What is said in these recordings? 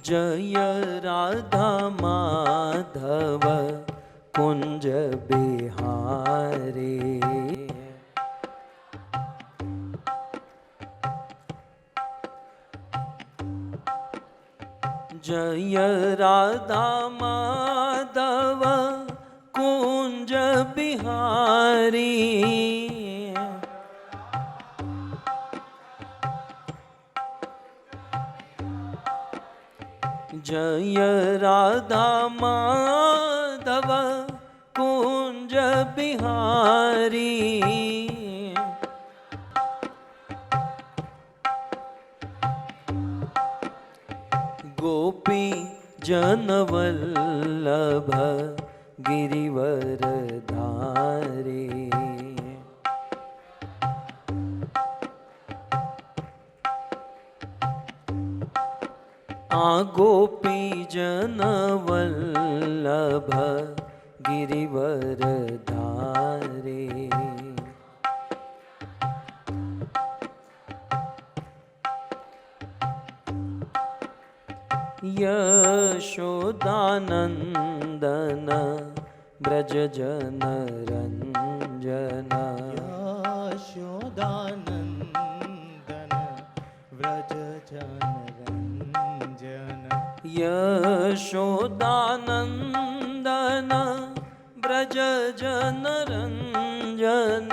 जय राधा माधव कुंज बिहारी। जय राधा माधव कुंज बिहारी। जय राधा माधव कुंज बिहारी। गोपी जनवल्लभ गिरिवर धारी। गोपी जनवल्लभ गिरिवर धारी। यशोदानंदन ब्रज जन रंजन। यशोदानंदन व्रज जन रंजन। यशोदानंदन ब्रज जन रंजन।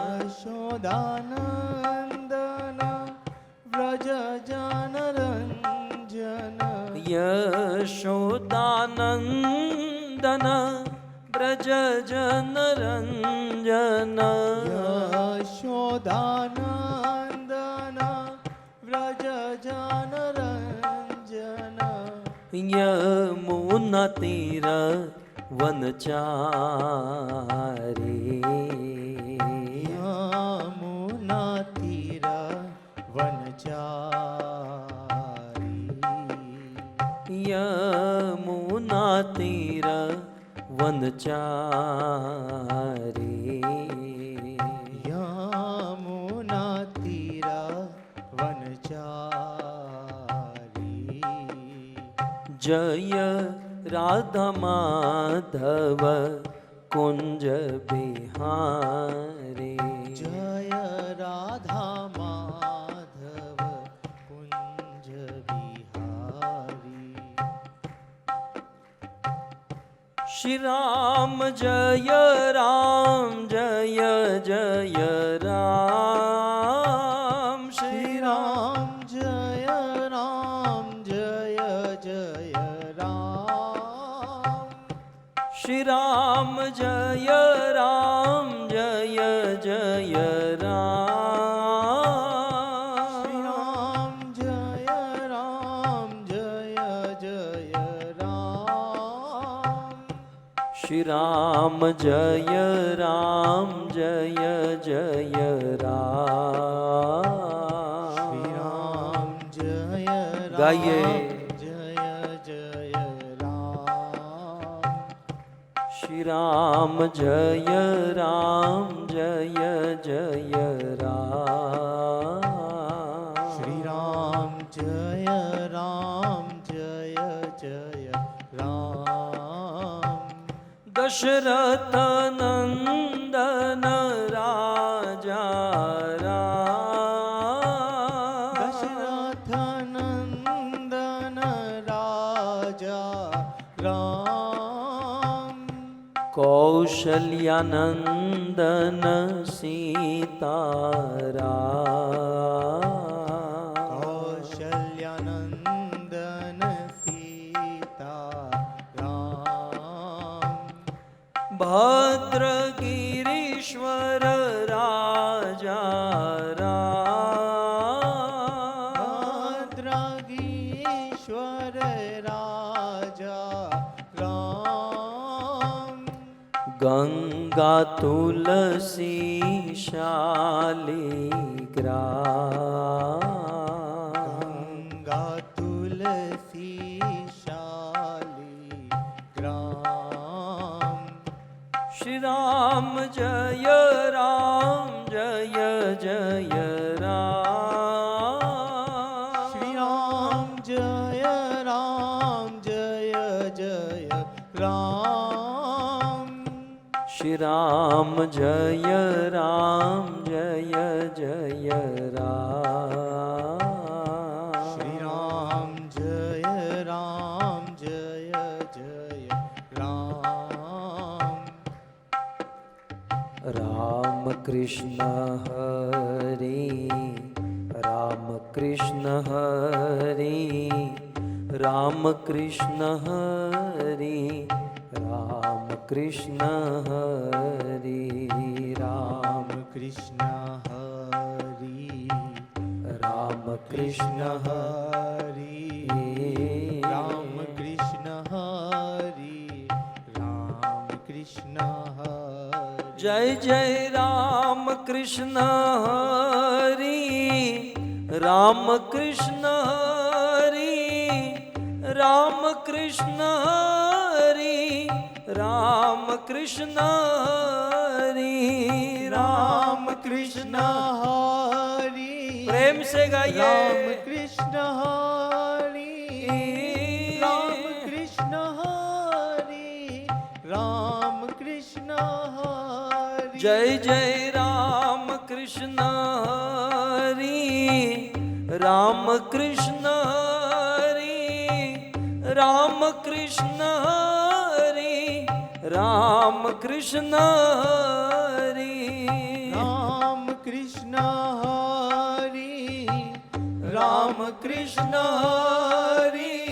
यशोदानंदन व्रज जन रंजन। यशोदानंदन ब्रज जन रंजन। यशोदानंदन व्रज जन रंजन। यमुना तीर वनचारी। यमुना तीर वनचारी। यमुना तीर वनचारी। यमुना तीर वनचारी। जय राधा माधव कुंज बिहारी। जय राधा माधव कुंज बिहारी। श्री राम जय राम जय जय राम। श्री राम जय राम जय जय राम। श्री राम जय राम जय जय राम। श्री राम जय राम जय जय राम। श्री राम जय राम जय जय राम। श्री राम जय राम गाइए। जय जय राम। श्री राम जय राम जय जय राम। श्री राम जय राम जय जय राम। दशरथ नंदन राजा राम। दशरथ नंदन राजा राम। कौशल्यानंदन सीताराम। कौशल्यानंदन सीताराम। भद्रगिरीश्वर राजा राम। भद्रगीश्वर राजा राम। गंगा तुलसी शालिग्राम। गंगा तुलसी शालिग्राम। श्री राम जय राम जय जय राम। श्री राम जय राम जय जय राम श्री राम जय राम जय जय राम श्री राम जय जय राम राम कृष्ण हरि राम कृष्ण हरि राम कृष्ण हरि राम कृष्ण हरि राम कृष्ण हरि राम कृष्ण हरि राम कृष्ण हरि राम कृष्ण हरि जय जय राम कृष्ण हरि राम कृष्ण हरि राम कृष्ण हरि राम कृष्ण हरि राम कृष्ण हरि प्रेम से गाइए राम कृष्ण हरि राम कृष्ण हरि राम कृष्ण हरि जय जय राम कृष्ण हरि राम कृष्ण हरि राम कृष्ण हरि राम कृष्ण हरि राम कृष्ण हरि राम कृष्ण हरि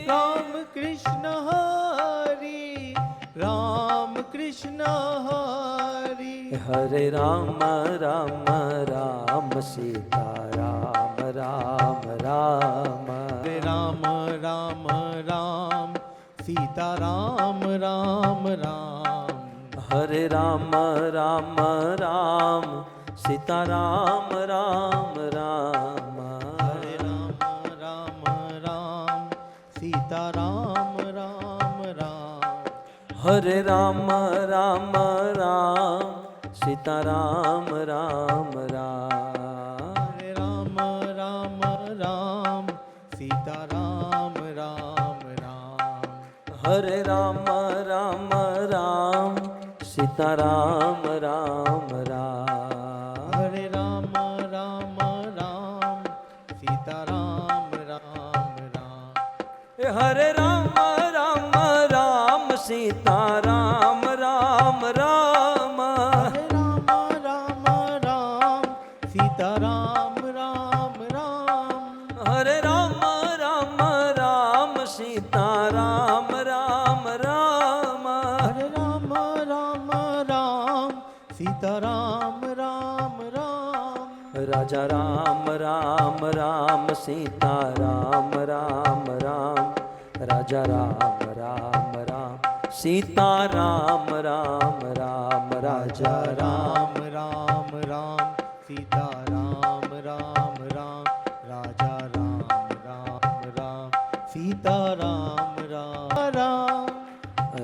राम कृष्ण हरि राम कृष्ण हरि हरे राम राम राम सीता राम राम राम हरे राम राम राम सीता राम राम राम हरे राम राम राम सीता राम राम राम हरे राम राम राम सीता राम राम राम हरे राम राम राम सीता राम राम राम हरे राम राम राम सीता राम राम राम हरे राम राम राम सीता राम राम राम हरे राम राम राम सीता राम राम राम हरे राम राम राम सीता राम राम राम हरे राम राम राम सीता राम राम राम हरे राम राम राम सीता राम राम राम हरे राम राम राम सीता राम राम राम राजा राम राम राम सीता राम राम राम राजा राम राम राम सीता राम राम राम राजा राम राम राम राम सीता राम राम राम राजा राम राम राम सीता राम राम राम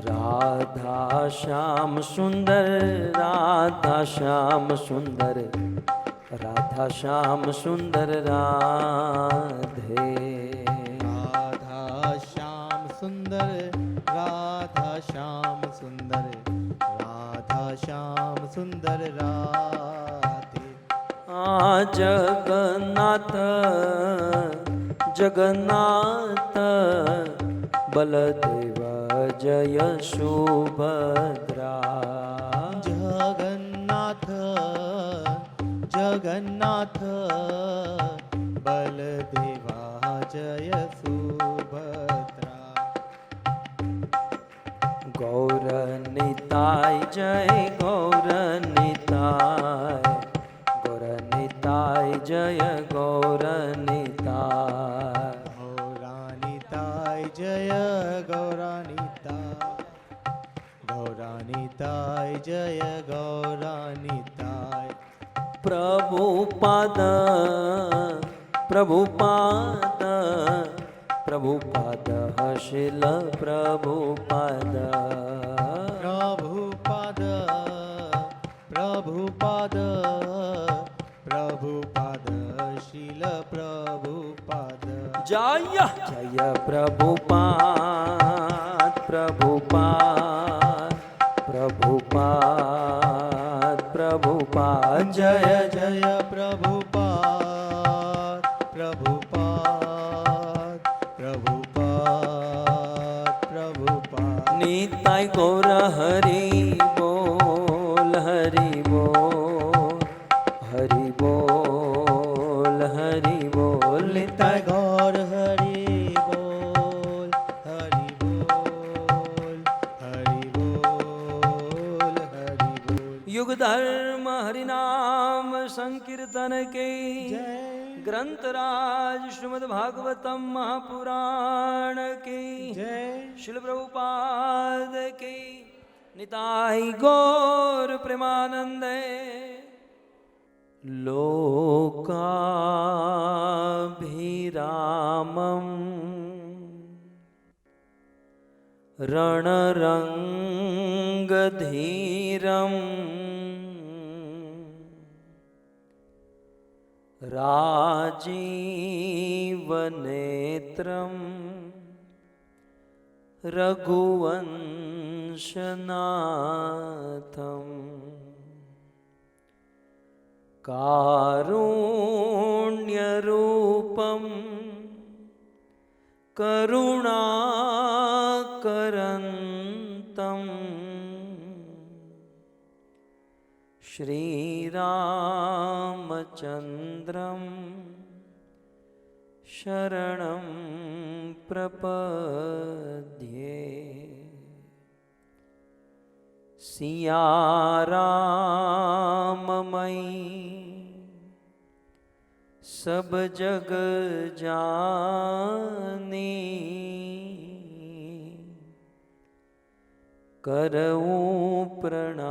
राधा श्याम सुंदर राधा श्याम सुंदर राधा श्याम सुंदर राधे राधा श्याम सुंदर राधा श्याम सुंदर राधा श्याम सुंदर राधे जगन्नाथ जगन्नाथ बलदेव जय सुभद्रा जगन्नाथ जगन्नाथ बलदेवा जय सुभद्रा गौरनिताय जय गौरनिताय गौरनिताय जय गौरनिताय गौरानिताय जय गौरानिताय गौरानिताय जय गौरानिताय प्रभुपाद प्रभुपाद प्रभुपाद शिल प्रभुपाद प्रभुपाद प्रभुपाद प्रभुपाद शील प्रभुपाद जय जय प्रभुपाद प्रभुपाद प्रभुपाद प्रभुपाद जय जय प्रभुपाद प्रभुपाद प्रभुपाद प्रभुपाद निताय गौर हरि बोल हरि बोल हरि बोल हरि बोल निताय गौर हरि बोल हरि बोल हरि बोल हरि बोल। युग धर्म हरिनाम संकीर्तन के जय ग्रंथराज श्रीमद् भागवतम महापुराण की जय शिल प्रभुपाद की निताई गौर प्रेमानंद लोकाभिरामम रणरंगधीरम राजीवनेत्रम रघुवंशनाथम कारुण्यरूपम करुणाकरन्तम श्रीरामचन्द्रं शरणं प्रपद्ये। सिया राममयी सब जग जानी, करऊं प्रणाम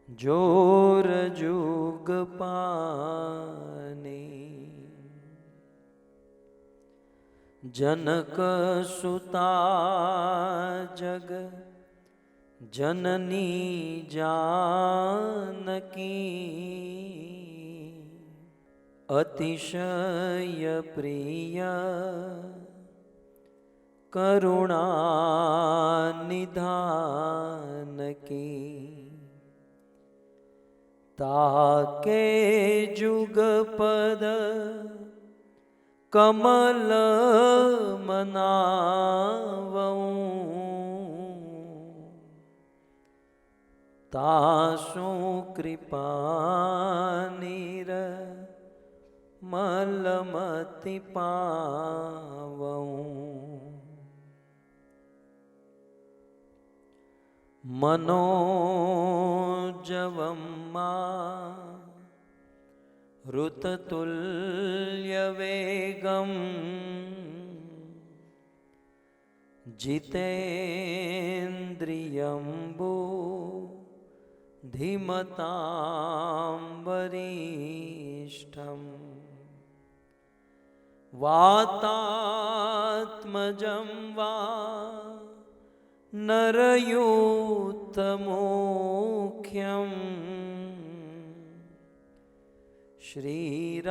जोर जुग पानी। जनक सुता जग जननी जानकी, अतिशय प्रिय करुणा निधान की। ताके जुगपद कमल मनावऊं, तासु कृपा निर मलमति पावऊं। मनोजवं ऋततुल्यवेगं जितेन्द्रियं बुद्धिमतां वरिष्ठं। वातात्मजं वा नरयूतमुख्यं, श्रीरामदूतं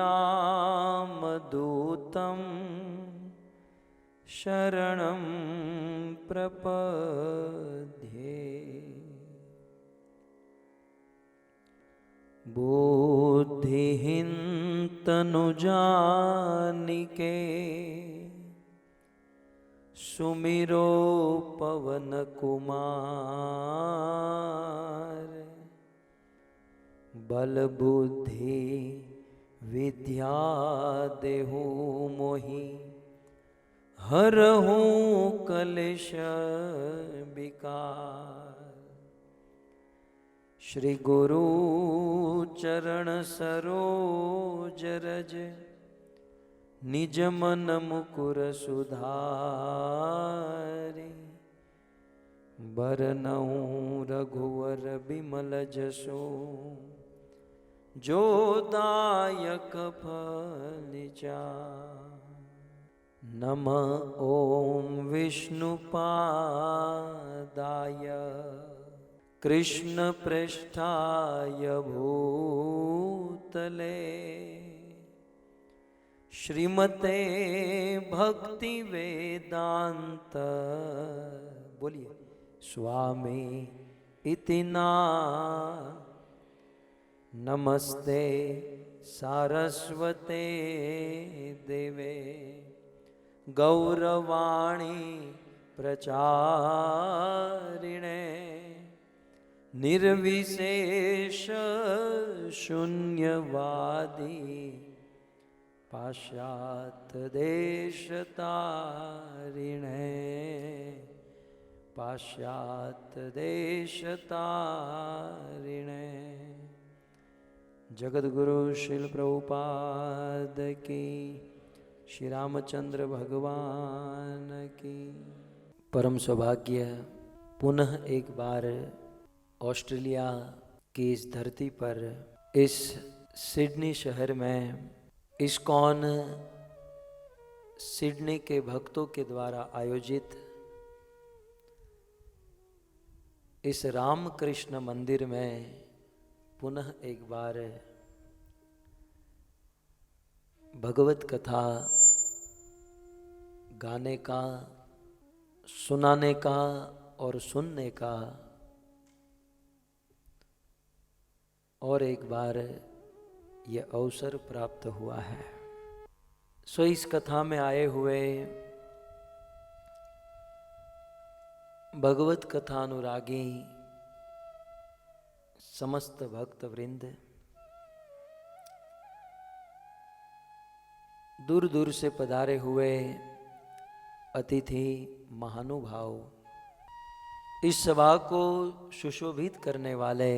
शरणं प्रपद्ये। बुद्धिहीन तनु जानिके, सुमिरो पवन कुमार। बल बुद्धि विद्या देहु मोहि, हरहूँ कलेश विकार। श्री गुरु चरण सरोज रज, निज मन मुकुर सुधारि। बरनऊँ रघुवर बिमल जसो, जो दायक फल चारि। नमः ॐ विष्णुपादाय कृष्णपृष्ठाय भूतले, श्रीमते भक्ति वेदांत बोलिए स्वामी इति नमस्ते सारस्वते देवे गौरवाणी प्रचारिणे निर्विशेष शून्यवादी पाश्चात्य देशतारिणे पाश्चात्य देशतारिणे। जगद्गुरु श्रील प्रभुपाद की, श्री रामचंद्र भगवान की। परम सौभाग्य पुनः एक बार ऑस्ट्रेलिया की इस धरती पर इस सिडनी शहर में इस्कॉन सिडनी के भक्तों के द्वारा आयोजित इस रामकृष्ण मंदिर में पुनः एक बार भगवत कथा गाने का, सुनाने का और सुनने का और एक बार यह अवसर प्राप्त हुआ है। सो इस कथा में आए हुए भगवत कथा अनुरागी समस्त भक्त वृंद, दूर दूर से पधारे हुए अतिथि महानुभाव, इस सभा को सुशोभित करने वाले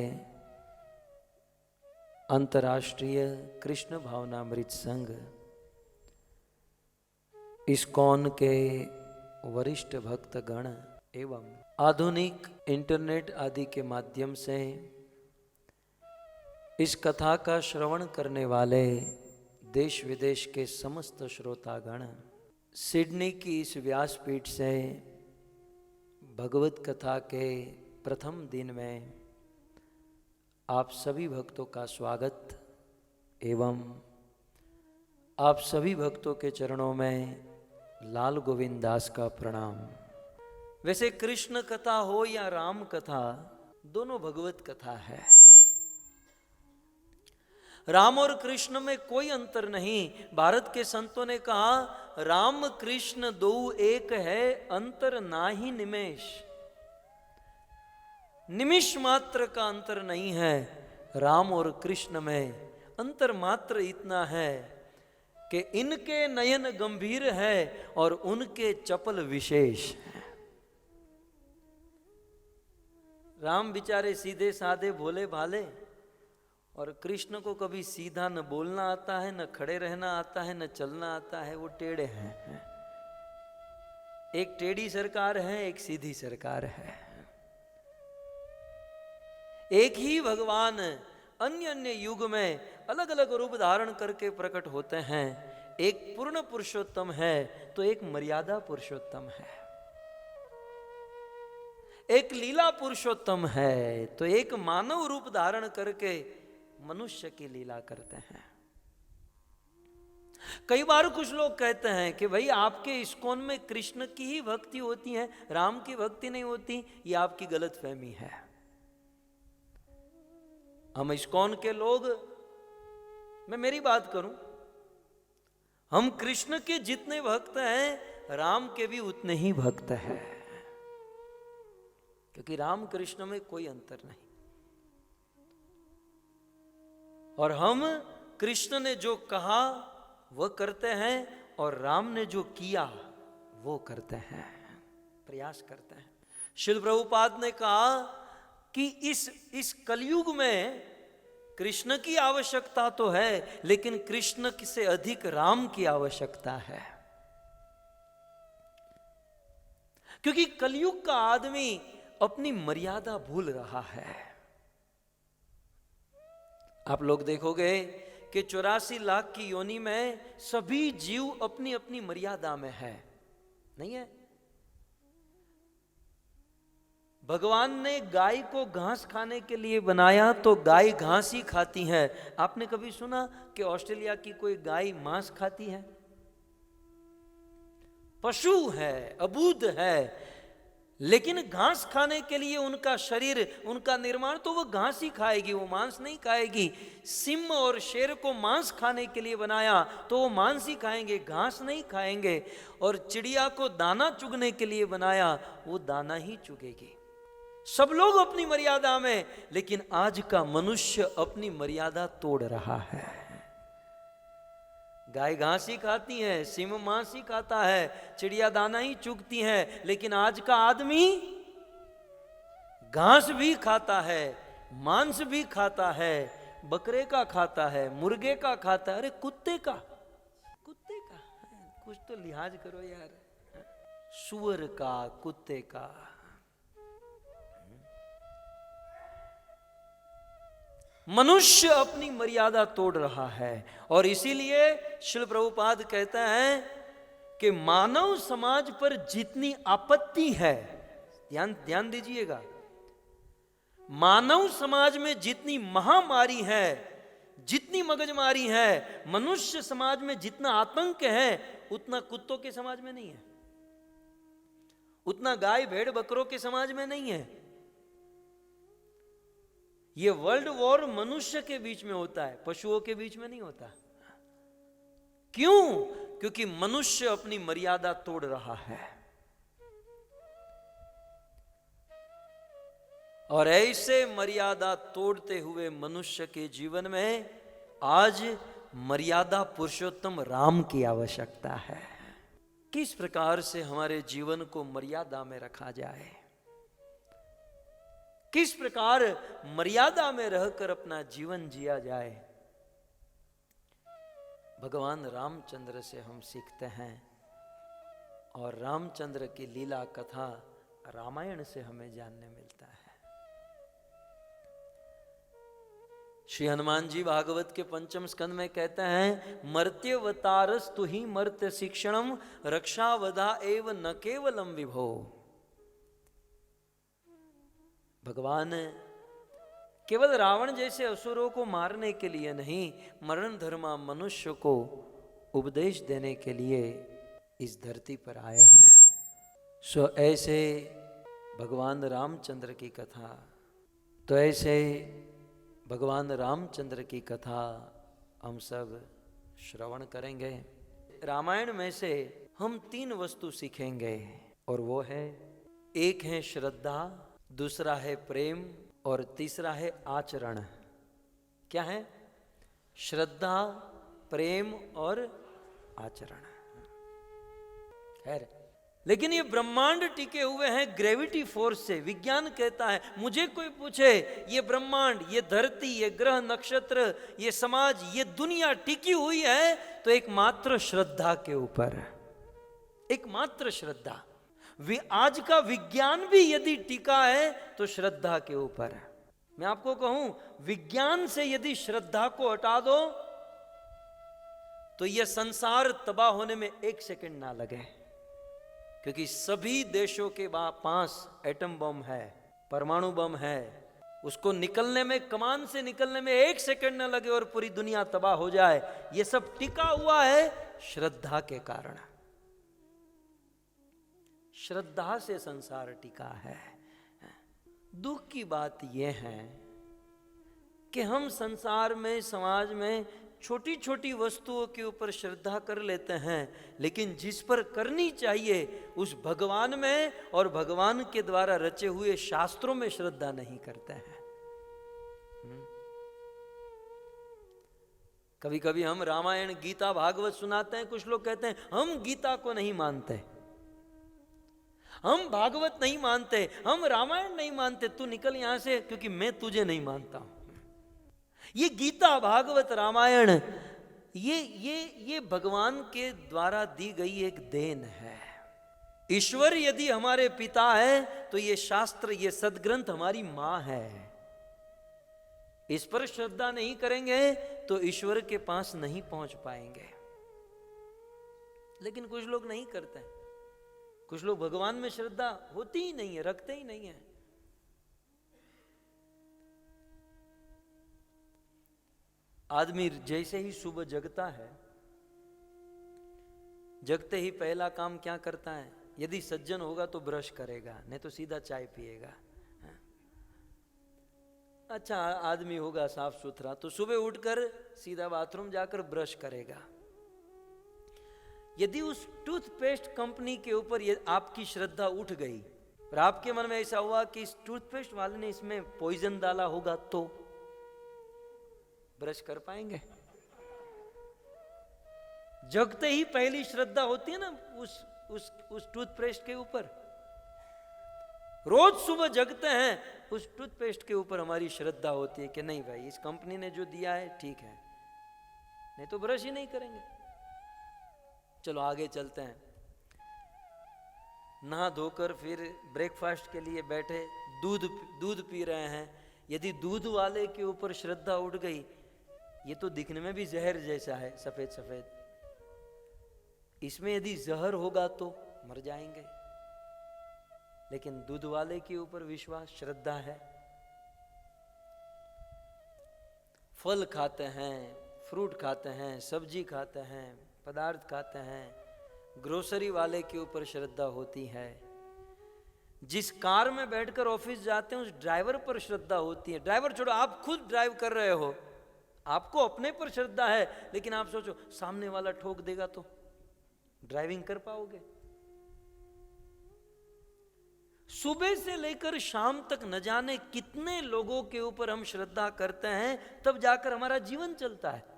अंतर्राष्ट्रीय कृष्ण भावनामृत संघ इस्कॉन के वरिष्ठ भक्तगण एवं आधुनिक इंटरनेट आदि के माध्यम से इस कथा का श्रवण करने वाले देश विदेश के समस्त श्रोतागण, सिडनी की इस व्यासपीठ से भगवत कथा के प्रथम दिन में आप सभी भक्तों का स्वागत एवं आप सभी भक्तों के चरणों में लाल गोविंद दास का प्रणाम। वैसे कृष्ण कथा हो या राम कथा, दोनों भगवत कथा है। राम और कृष्ण में कोई अंतर नहीं। भारत के संतों ने कहा राम कृष्ण दो एक है, अंतर नाहि निमेष। निमिष मात्र का अंतर नहीं है। राम और कृष्ण में अंतर मात्र इतना है कि इनके नयन गंभीर है और उनके चपल विशेष है। राम बेचारे सीधे साधे भोले भाले, और कृष्ण को कभी सीधा न बोलना आता है, न खड़े रहना आता है, न चलना आता है। वो टेढ़े हैं। एक टेढ़ी सरकार है, एक सीधी सरकार है। एक ही भगवान अन्य अन्य युग में अलग अलग रूप धारण करके प्रकट होते हैं। एक पूर्ण पुरुषोत्तम है तो एक मर्यादा पुरुषोत्तम है। एक लीला पुरुषोत्तम है तो एक मानव रूप धारण करके मनुष्य की लीला करते हैं। कई बार कुछ लोग कहते हैं कि भाई आपके इस्कॉन में कृष्ण की ही भक्ति होती है, राम की भक्ति नहीं होती। ये आपकी गलतफहमी है। हम इस्कॉन के लोग, मैं मेरी बात करूं, हम कृष्ण के जितने भक्त हैं राम के भी उतने ही भक्त हैं, क्योंकि राम कृष्ण में कोई अंतर नहीं। और हम कृष्ण ने जो कहा वह करते हैं और राम ने जो किया वो करते हैं, प्रयास करते हैं। श्रील प्रभुपाद ने कहा कि इस कलयुग में कृष्ण की आवश्यकता तो है, लेकिन कृष्ण से अधिक राम की आवश्यकता है। क्योंकि कलयुग का आदमी अपनी मर्यादा भूल रहा है। आप लोग देखोगे कि 84 लाख की योनि में सभी जीव अपनी अपनी मर्यादा में है, नहीं है? भगवान ने गाय को घास खाने के लिए बनाया तो गाय घास ही खाती है। आपने कभी सुना कि ऑस्ट्रेलिया की कोई गाय मांस खाती है? पशु है, अबूध है, लेकिन घास खाने के लिए उनका शरीर, उनका निर्माण, तो वो घास ही खाएगी, वो मांस नहीं खाएगी। सिंह और शेर को मांस खाने के लिए बनाया तो वो मांस ही खाएंगे, घास नहीं खाएंगे। और चिड़िया को दाना चुगने के लिए बनाया, वो दाना ही चुगेगी। सब लोग अपनी मर्यादा में, लेकिन आज का मनुष्य अपनी मर्यादा तोड़ रहा है। गाय घास ही खाती है, सिंह मांस ही खाता है, चिड़िया दाना ही चुगती है, लेकिन आज का आदमी घास भी खाता है, मांस भी खाता है, बकरे का खाता है, मुर्गे का खाता है, अरे कुत्ते का कुछ तो लिहाज करो यार, सुअर का, कुत्ते का। मनुष्य अपनी मर्यादा तोड़ रहा है। और इसीलिए श्रील प्रभुपाद कहते हैं कि मानव समाज पर जितनी आपत्ति है, ध्यान दीजिएगा, मानव समाज में जितनी महामारी है, जितनी मगजमारी है, मनुष्य समाज में जितना आतंक है, उतना कुत्तों के समाज में नहीं है, उतना गाय भेड़ बकरों के समाज में नहीं है। ये वर्ल्ड वॉर मनुष्य के बीच में होता है, पशुओं के बीच में नहीं होता। क्यों? क्योंकि मनुष्य अपनी मर्यादा तोड़ रहा है। और ऐसे मर्यादा तोड़ते हुए मनुष्य के जीवन में आज मर्यादा पुरुषोत्तम राम की आवश्यकता है। किस प्रकार से हमारे जीवन को मर्यादा में रखा जाए, किस प्रकार मर्यादा में रहकर अपना जीवन जिया जाए, भगवान रामचंद्र से हम सीखते हैं। और रामचंद्र की लीला कथा रामायण से हमें जानने मिलता है। श्री हनुमान जी भागवत के 5वें स्कंद में कहते हैं, मर्त्यवतारस तु ही मर्त्य शिक्षणम रक्षावधा एव न केवलम विभो। भगवान केवल रावण जैसे असुरों को मारने के लिए नहीं, मरण धर्मा मनुष्य को उपदेश देने के लिए इस धरती पर आए हैं। सो ऐसे भगवान रामचंद्र की कथा, तो ऐसे भगवान रामचंद्र की कथा हम सब श्रवण करेंगे। रामायण में से हम 3 वस्तु सीखेंगे, और वो है, एक है श्रद्धा, दूसरा है प्रेम, और तीसरा है आचरण। क्या है? श्रद्धा, प्रेम और आचरण। खैर, लेकिन ये ब्रह्मांड टिके हुए हैं ग्रेविटी फोर्स से। विज्ञान कहता है, मुझे कोई पूछे ये ब्रह्मांड, ये धरती, ये ग्रह नक्षत्र, ये समाज, ये दुनिया टिकी हुई है तो एकमात्र श्रद्धा के ऊपर, एकमात्र श्रद्धा। आज का विज्ञान भी यदि टिका है तो श्रद्धा के ऊपर। मैं आपको कहूं, विज्ञान से यदि श्रद्धा को हटा दो तो यह संसार तबाह होने में 1 सेकंड ना लगे, क्योंकि सभी देशों के पास एटम बम है, परमाणु बम है, उसको निकलने में, कमान से निकलने में 1 सेकंड ना लगे और पूरी दुनिया तबाह हो जाए। यह सब टिका हुआ है श्रद्धा के कारण। श्रद्धा से संसार टिका है। दुख की बात यह है कि हम संसार में, समाज में छोटी छोटी वस्तुओं के ऊपर श्रद्धा कर लेते हैं, लेकिन जिस पर करनी चाहिए उस भगवान में और भगवान के द्वारा रचे हुए शास्त्रों में श्रद्धा नहीं करते हैं। कभी कभी हम रामायण, गीता, भागवत सुनाते हैं, कुछ लोग कहते हैं हम गीता को नहीं मानते, हम भागवत नहीं मानते, हम रामायण नहीं मानते, तू निकल यहां से क्योंकि मैं तुझे नहीं मानता हूं। ये गीता, भागवत, रामायण, ये भगवान के द्वारा दी गई एक देन है। ईश्वर यदि हमारे पिता है तो ये शास्त्र, ये सदग्रंथ हमारी मां है। इस पर श्रद्धा नहीं करेंगे तो ईश्वर के पास नहीं पहुंच पाएंगे। लेकिन कुछ लोग नहीं करते, कुछ लोग भगवान में श्रद्धा होती ही नहीं है, रखते ही नहीं है। आदमी जैसे ही सुबह जगता है, जगते ही पहला काम क्या करता है? यदि सज्जन होगा तो ब्रश करेगा, नहीं तो सीधा चाय पिएगा। अच्छा आदमी होगा साफ सुथरा तो सुबह उठकर सीधा बाथरूम जाकर ब्रश करेगा। यदि उस टूथपेस्ट कंपनी के ऊपर आपकी श्रद्धा उठ गई और आपके मन में ऐसा हुआ कि इस टूथपेस्ट वाले ने इसमें पॉइजन डाला होगा, तो ब्रश कर पाएंगे? जगते ही पहली श्रद्धा होती है ना उस टूथपेस्ट के ऊपर। रोज सुबह जगते हैं, उस टूथपेस्ट के ऊपर हमारी श्रद्धा होती है कि नहीं भाई इस कंपनी ने जो दिया है ठीक है, नहीं तो ब्रश ही नहीं करेंगे। चलो आगे चलते हैं। नहा धोकर फिर ब्रेकफास्ट के लिए बैठे, दूध पी रहे हैं। यदि दूध वाले के ऊपर श्रद्धा उठ गई, ये तो दिखने में भी जहर जैसा है, सफेद सफेद, इसमें यदि जहर होगा तो मर जाएंगे। लेकिन दूध वाले के ऊपर विश्वास, श्रद्धा है। फल खाते हैं, फ्रूट खाते हैं, सब्जी खाते हैं, पदार्थ खाते हैं, ग्रोसरी वाले के ऊपर श्रद्धा होती है। जिस कार में बैठकर ऑफिस जाते हैं उस ड्राइवर पर श्रद्धा होती है। ड्राइवर छोड़ो, आप खुद ड्राइव कर रहे हो, आपको अपने पर श्रद्धा है, लेकिन आप सोचो सामने वाला ठोक देगा तो ड्राइविंग कर पाओगे? सुबह से लेकर शाम तक न जाने कितने लोगों के ऊपर हम श्रद्धा करते हैं, तब जाकर हमारा जीवन चलता है।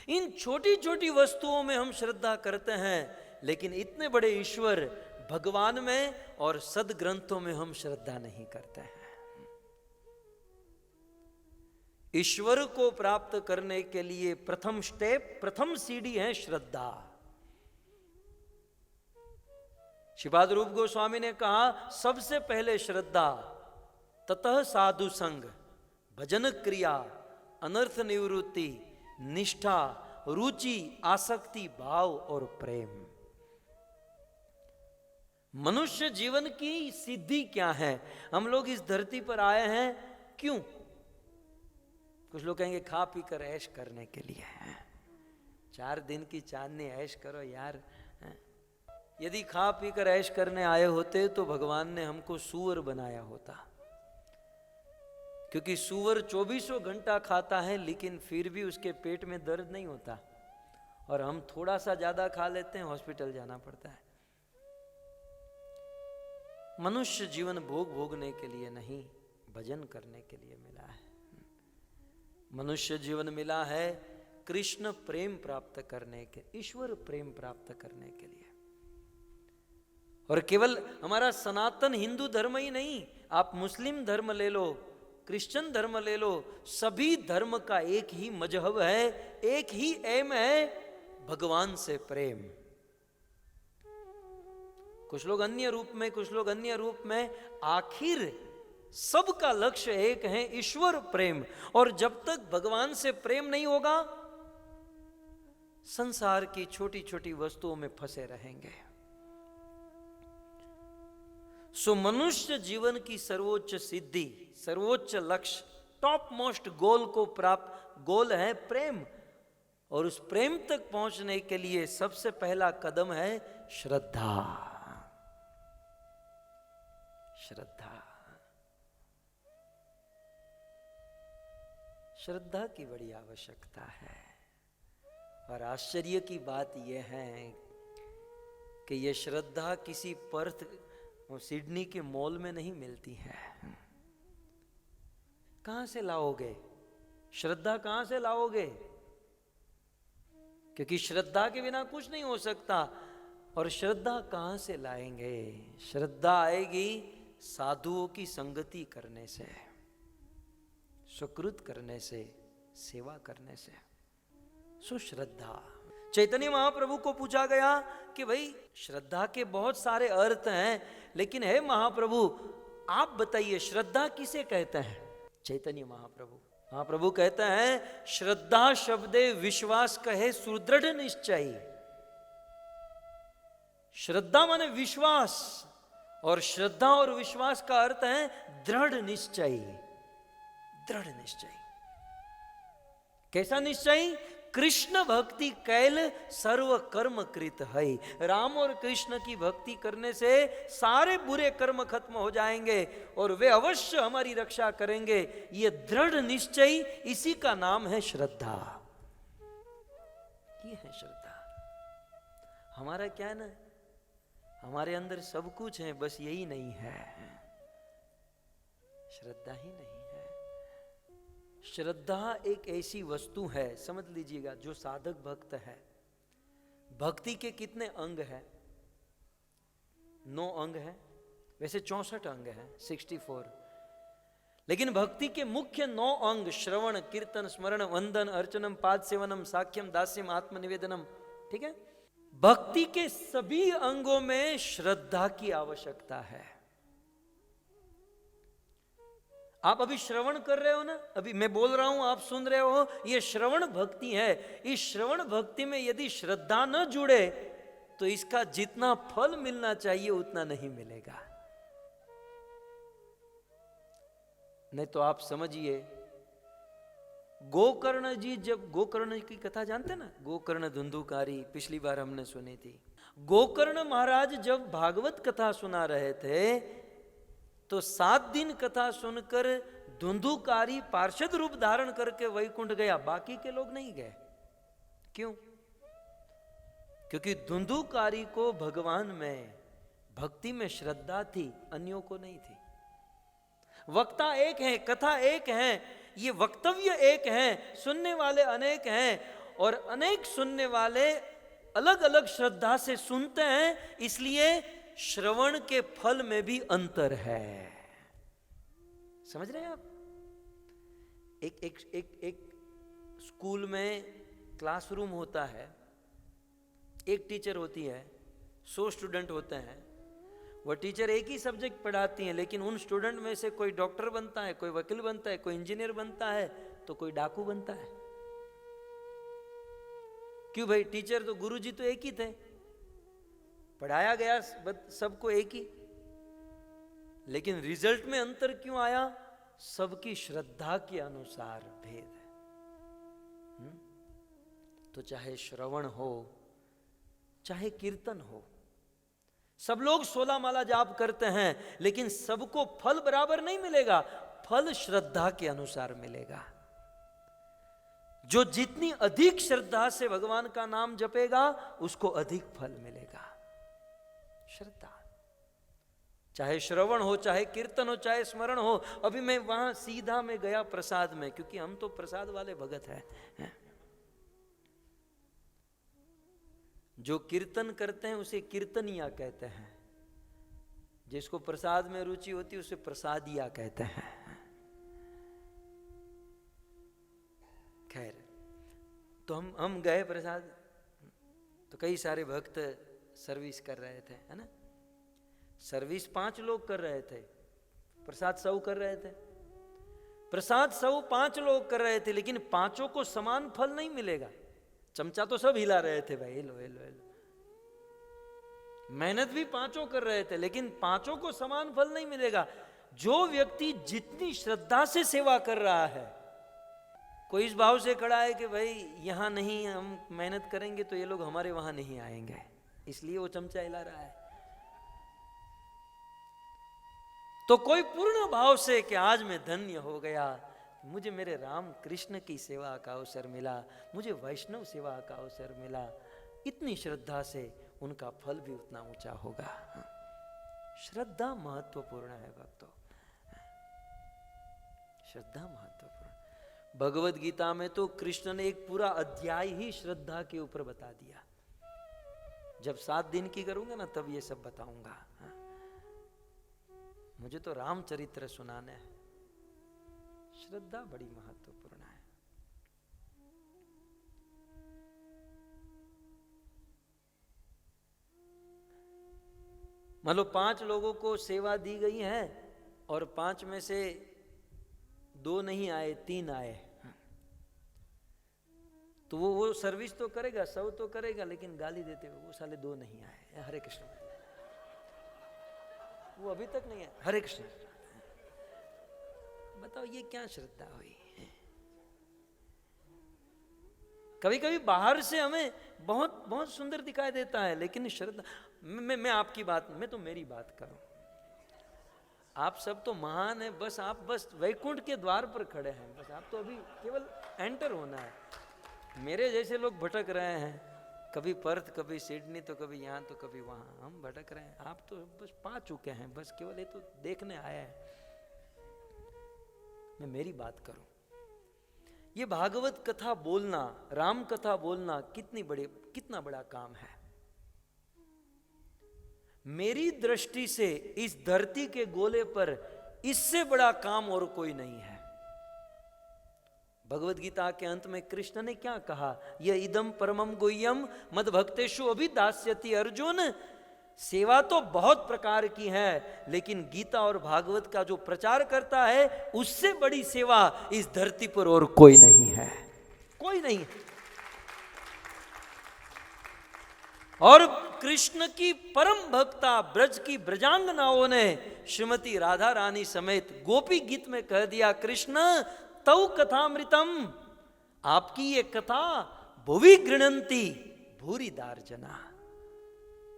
इन छोटी छोटी वस्तुओं में हम श्रद्धा करते हैं, लेकिन इतने बड़े ईश्वर भगवान में और सदग्रंथों में हम श्रद्धा नहीं करते हैं। ईश्वर को प्राप्त करने के लिए प्रथम स्टेप, प्रथम सीढ़ी है श्रद्धा। श्रीपाद रूप गोस्वामी ने कहा सबसे पहले श्रद्धा, ततः साधु संग, भजन क्रिया, अनर्थ निवृत्ति, निष्ठा, रुचि, आसक्ति, भाव और प्रेम। मनुष्य जीवन की सिद्धि क्या है? हम लोग इस धरती पर आए हैं क्यों? कुछ लोग कहेंगे खा पी कर ऐश करने के लिए। 4 दिन की चांदनी ऐश करो यार। यदि खा पी कर ऐश करने आए होते तो भगवान ने हमको सूअर बनाया होता, क्योंकि सूअर 24 घंटा खाता है लेकिन फिर भी उसके पेट में दर्द नहीं होता, और हम थोड़ा सा ज्यादा खा लेते हैं, हॉस्पिटल जाना पड़ता है। मनुष्य जीवन भोगने के लिए नहीं, भजन करने के लिए मिला है। मनुष्य जीवन मिला है कृष्ण प्रेम प्राप्त करने के, ईश्वर प्रेम प्राप्त करने के लिए। और केवल हमारा सनातन हिंदू धर्म ही नहीं, आप मुस्लिम धर्म ले लो, क्रिश्चियन धर्म ले लो, सभी धर्म का एक ही मजहब है, एक ही एम है, भगवान से प्रेम। कुछ लोग अन्य रूप में, कुछ लोग अन्य रूप में, आखिर सबका लक्ष्य एक है, ईश्वर प्रेम। और जब तक भगवान से प्रेम नहीं होगा, संसार की छोटी छोटी वस्तुओं में फंसे रहेंगे। सो मनुष्य जीवन की सर्वोच्च सिद्धि, सर्वोच्च लक्ष्य, टॉप मोस्ट गोल को प्राप्त, गोल है प्रेम। और उस प्रेम तक पहुंचने के लिए सबसे पहला कदम है श्रद्धा। श्रद्धा, श्रद्धा की बड़ी आवश्यकता है। और आश्चर्य की बात यह है कि यह श्रद्धा किसी पर्थ और सिडनी के मॉल में नहीं मिलती है। कहां से लाओगे श्रद्धा? कहां से लाओगे? क्योंकि श्रद्धा के बिना कुछ नहीं हो सकता। और श्रद्धा कहां से लाएंगे? श्रद्धा आएगी साधुओं की संगति करने से, सुकृत करने से, सेवा करने से। सो श्रद्धा। चैतन्य महाप्रभु को पूछा गया कि भाई श्रद्धा के बहुत सारे अर्थ हैं, लेकिन हे महाप्रभु आप बताइए श्रद्धा किसे कहते हैं? चैतन्य महाप्रभु कहते हैं श्रद्धा शब्दे विश्वास कहे सुदृढ़ निश्चय। श्रद्धा माने विश्वास, और श्रद्धा और विश्वास का अर्थ है दृढ़ निश्चय। दृढ़ निश्चय। कैसा निश्चय? कृष्ण भक्ति कैल सर्व कर्म कृत है। राम और कृष्ण की भक्ति करने से सारे बुरे कर्म खत्म हो जाएंगे और वे अवश्य हमारी रक्षा करेंगे। ये दृढ़ निश्चय, इसी का नाम है श्रद्धा। ये है श्रद्धा। हमारा क्या है ना, हमारे अंदर सब कुछ है, बस यही नहीं है, श्रद्धा ही नहीं है। श्रद्धा एक ऐसी वस्तु है, समझ लीजिएगा, जो साधक भक्त है। भक्ति के कितने अंग हैं? 9 अंग हैं, वैसे 64 अंग हैं, 64। लेकिन भक्ति के मुख्य 9 अंग श्रवण, कीर्तन, स्मरण, वंदन, अर्चनम, पाद सेवनम, साख्यम, दास्यम, आत्मनिवेदनम, ठीक है। भक्ति के सभी अंगों में श्रद्धा की आवश्यकता है। आप अभी श्रवण कर रहे हो ना, अभी मैं बोल रहा हूं, आप सुन रहे हो, ये श्रवण भक्ति है। इस श्रवण भक्ति में यदि श्रद्धा न जुड़े तो इसका जितना फल मिलना चाहिए उतना नहीं मिलेगा। नहीं तो आप समझिए, गोकर्ण जी, जब गोकर्ण की कथा जानते ना, गोकर्ण धुंधुकारी, पिछली बार हमने सुनी थी। गोकर्ण महाराज जब भागवत कथा सुना रहे थे तो 7 दिन कथा सुनकर धुंधुकारी पार्षद रूप धारण करके वैकुंठ गया, बाकी के लोग नहीं गए। क्यों? क्योंकि धुंधुकारी को भगवान में, भक्ति में श्रद्धा थी, अन्यों को नहीं थी। वक्ता एक है, कथा एक है, ये वक्तव्य एक है, सुनने वाले अनेक हैं और अनेक सुनने वाले अलग अलग श्रद्धा से सुनते हैं, इसलिए श्रवण के फल में भी अंतर है। समझ रहे हैं आप? एक स्कूल में क्लासरूम होता है, एक टीचर होती है, 100 स्टूडेंट होते हैं। वह टीचर एक ही सब्जेक्ट पढ़ाती है, लेकिन उन स्टूडेंट में से कोई डॉक्टर बनता है, कोई वकील बनता है, कोई इंजीनियर बनता है, तो कोई डाकू बनता है। क्यों भाई? टीचर तो, गुरुजी तो एक ही थे, पढ़ाया गया सबको एक ही, लेकिन रिजल्ट में अंतर क्यों आया? सबकी श्रद्धा के अनुसार भेद है। तो चाहे श्रवण हो, चाहे कीर्तन हो, सब लोग 16 माला जाप करते हैं, लेकिन सबको फल बराबर नहीं मिलेगा। फल श्रद्धा के अनुसार मिलेगा। जो जितनी अधिक श्रद्धा से भगवान का नाम जपेगा उसको अधिक फल मिलेगा। श्रद्धा, चाहे श्रवण हो, चाहे कीर्तन हो, चाहे स्मरण हो। अभी मैं वहां सीधा में गया प्रसाद में, क्योंकि हम तो प्रसाद वाले भगत हैं। जो कीर्तन करते हैं उसे कीर्तनिया कहते हैं, जिसको प्रसाद में रुचि होती है उसे प्रसादिया कहते हैं। खैर, तो हम गए प्रसाद, तो कई सारे भक्त सर्विस कर रहे थे, है ना। सर्विस 5 लोग कर रहे थे, प्रसाद 100 कर रहे थे। प्रसाद 100 5 लोग कर रहे थे, लेकिन पांचों को समान फल नहीं मिलेगा। चमचा तो सब हिला रहे थे, भाई लो लो लो। मेहनत भी पांचों कर रहे थे, लेकिन पांचों को समान फल नहीं मिलेगा। जो व्यक्ति जितनी श्रद्धा से सेवा कर रहा है, कोई इस भाव से खड़ा है कि भाई यहां नहीं हम मेहनत करेंगे तो ये लोग हमारे वहां नहीं आएंगे, इसलिए वो चमचा हिला रहा है। तो कोई पूर्ण भाव से कि आज मैं धन्य हो गया, मुझे मेरे राम कृष्ण की सेवा का अवसर मिला, मुझे वैष्णव सेवा का अवसर मिला, इतनी श्रद्धा से उनका फल भी उतना ऊंचा होगा। श्रद्धा महत्वपूर्ण है भक्तों, श्रद्धा महत्वपूर्ण। भगवत गीता में तो कृष्ण ने एक पूरा अध्याय ही श्रद्धा के ऊपर बता दिया। जब 7 दिन की करूंगा ना तब ये सब बताऊंगा। मुझे तो रामचरित्र सुनाना है। श्रद्धा बड़ी महत्वपूर्ण है। मान लो 5 लोगों को सेवा दी गई है और 5 में से 2 नहीं आए, 3 आए, तो वो सर्विस तो करेगा, 100 तो करेगा, लेकिन गाली देते हुए वो साले 2 नहीं आए। हरे कृष्ण, वो अभी तक नहीं आए। हरे कृष्ण। बताओ ये क्या श्रद्धा हुई? कभी कभी बाहर से हमें बहुत बहुत सुंदर दिखाई देता है, लेकिन श्रद्धा, मैं आपकी बात, मैं तो मेरी बात करूं, आप सब तो महान है, बस आप बस वैकुंठ के द्वार पर खड़े हैं, बस आप तो अभी केवल एंटर होना है। मेरे जैसे लोग भटक रहे हैं, कभी पर्थ, कभी सिडनी, तो कभी यहाँ तो कभी वहाँ, हम भटक रहे हैं। आप तो बस पा चुके हैं, बस केवल ये तो देखने आया है। मैं मेरी बात करूं, ये भागवत कथा बोलना, राम कथा बोलना कितना बड़ा काम है। मेरी दृष्टि से इस धरती के गोले पर इससे बड़ा काम और कोई नहीं है। भगवत गीता के अंत में कृष्ण ने क्या कहा? यह इदम परमम गुह्यम मद भक्तेषु अभिदास्यति। अर्जुन, सेवा तो बहुत प्रकार की है, लेकिन गीता और भागवत का जो प्रचार करता है, उससे बड़ी सेवा इस धरती पर और कोई नहीं है, कोई नहीं है। और कृष्ण की परम भक्ता ब्रज की ब्रजांगनाओं ने श्रीमती राधा रानी समेत गोपी गीत में कह दिया, कृष्ण तौ कथामृतम, आपकी ये कथा भुवि गृणंती भूरी दार्जना,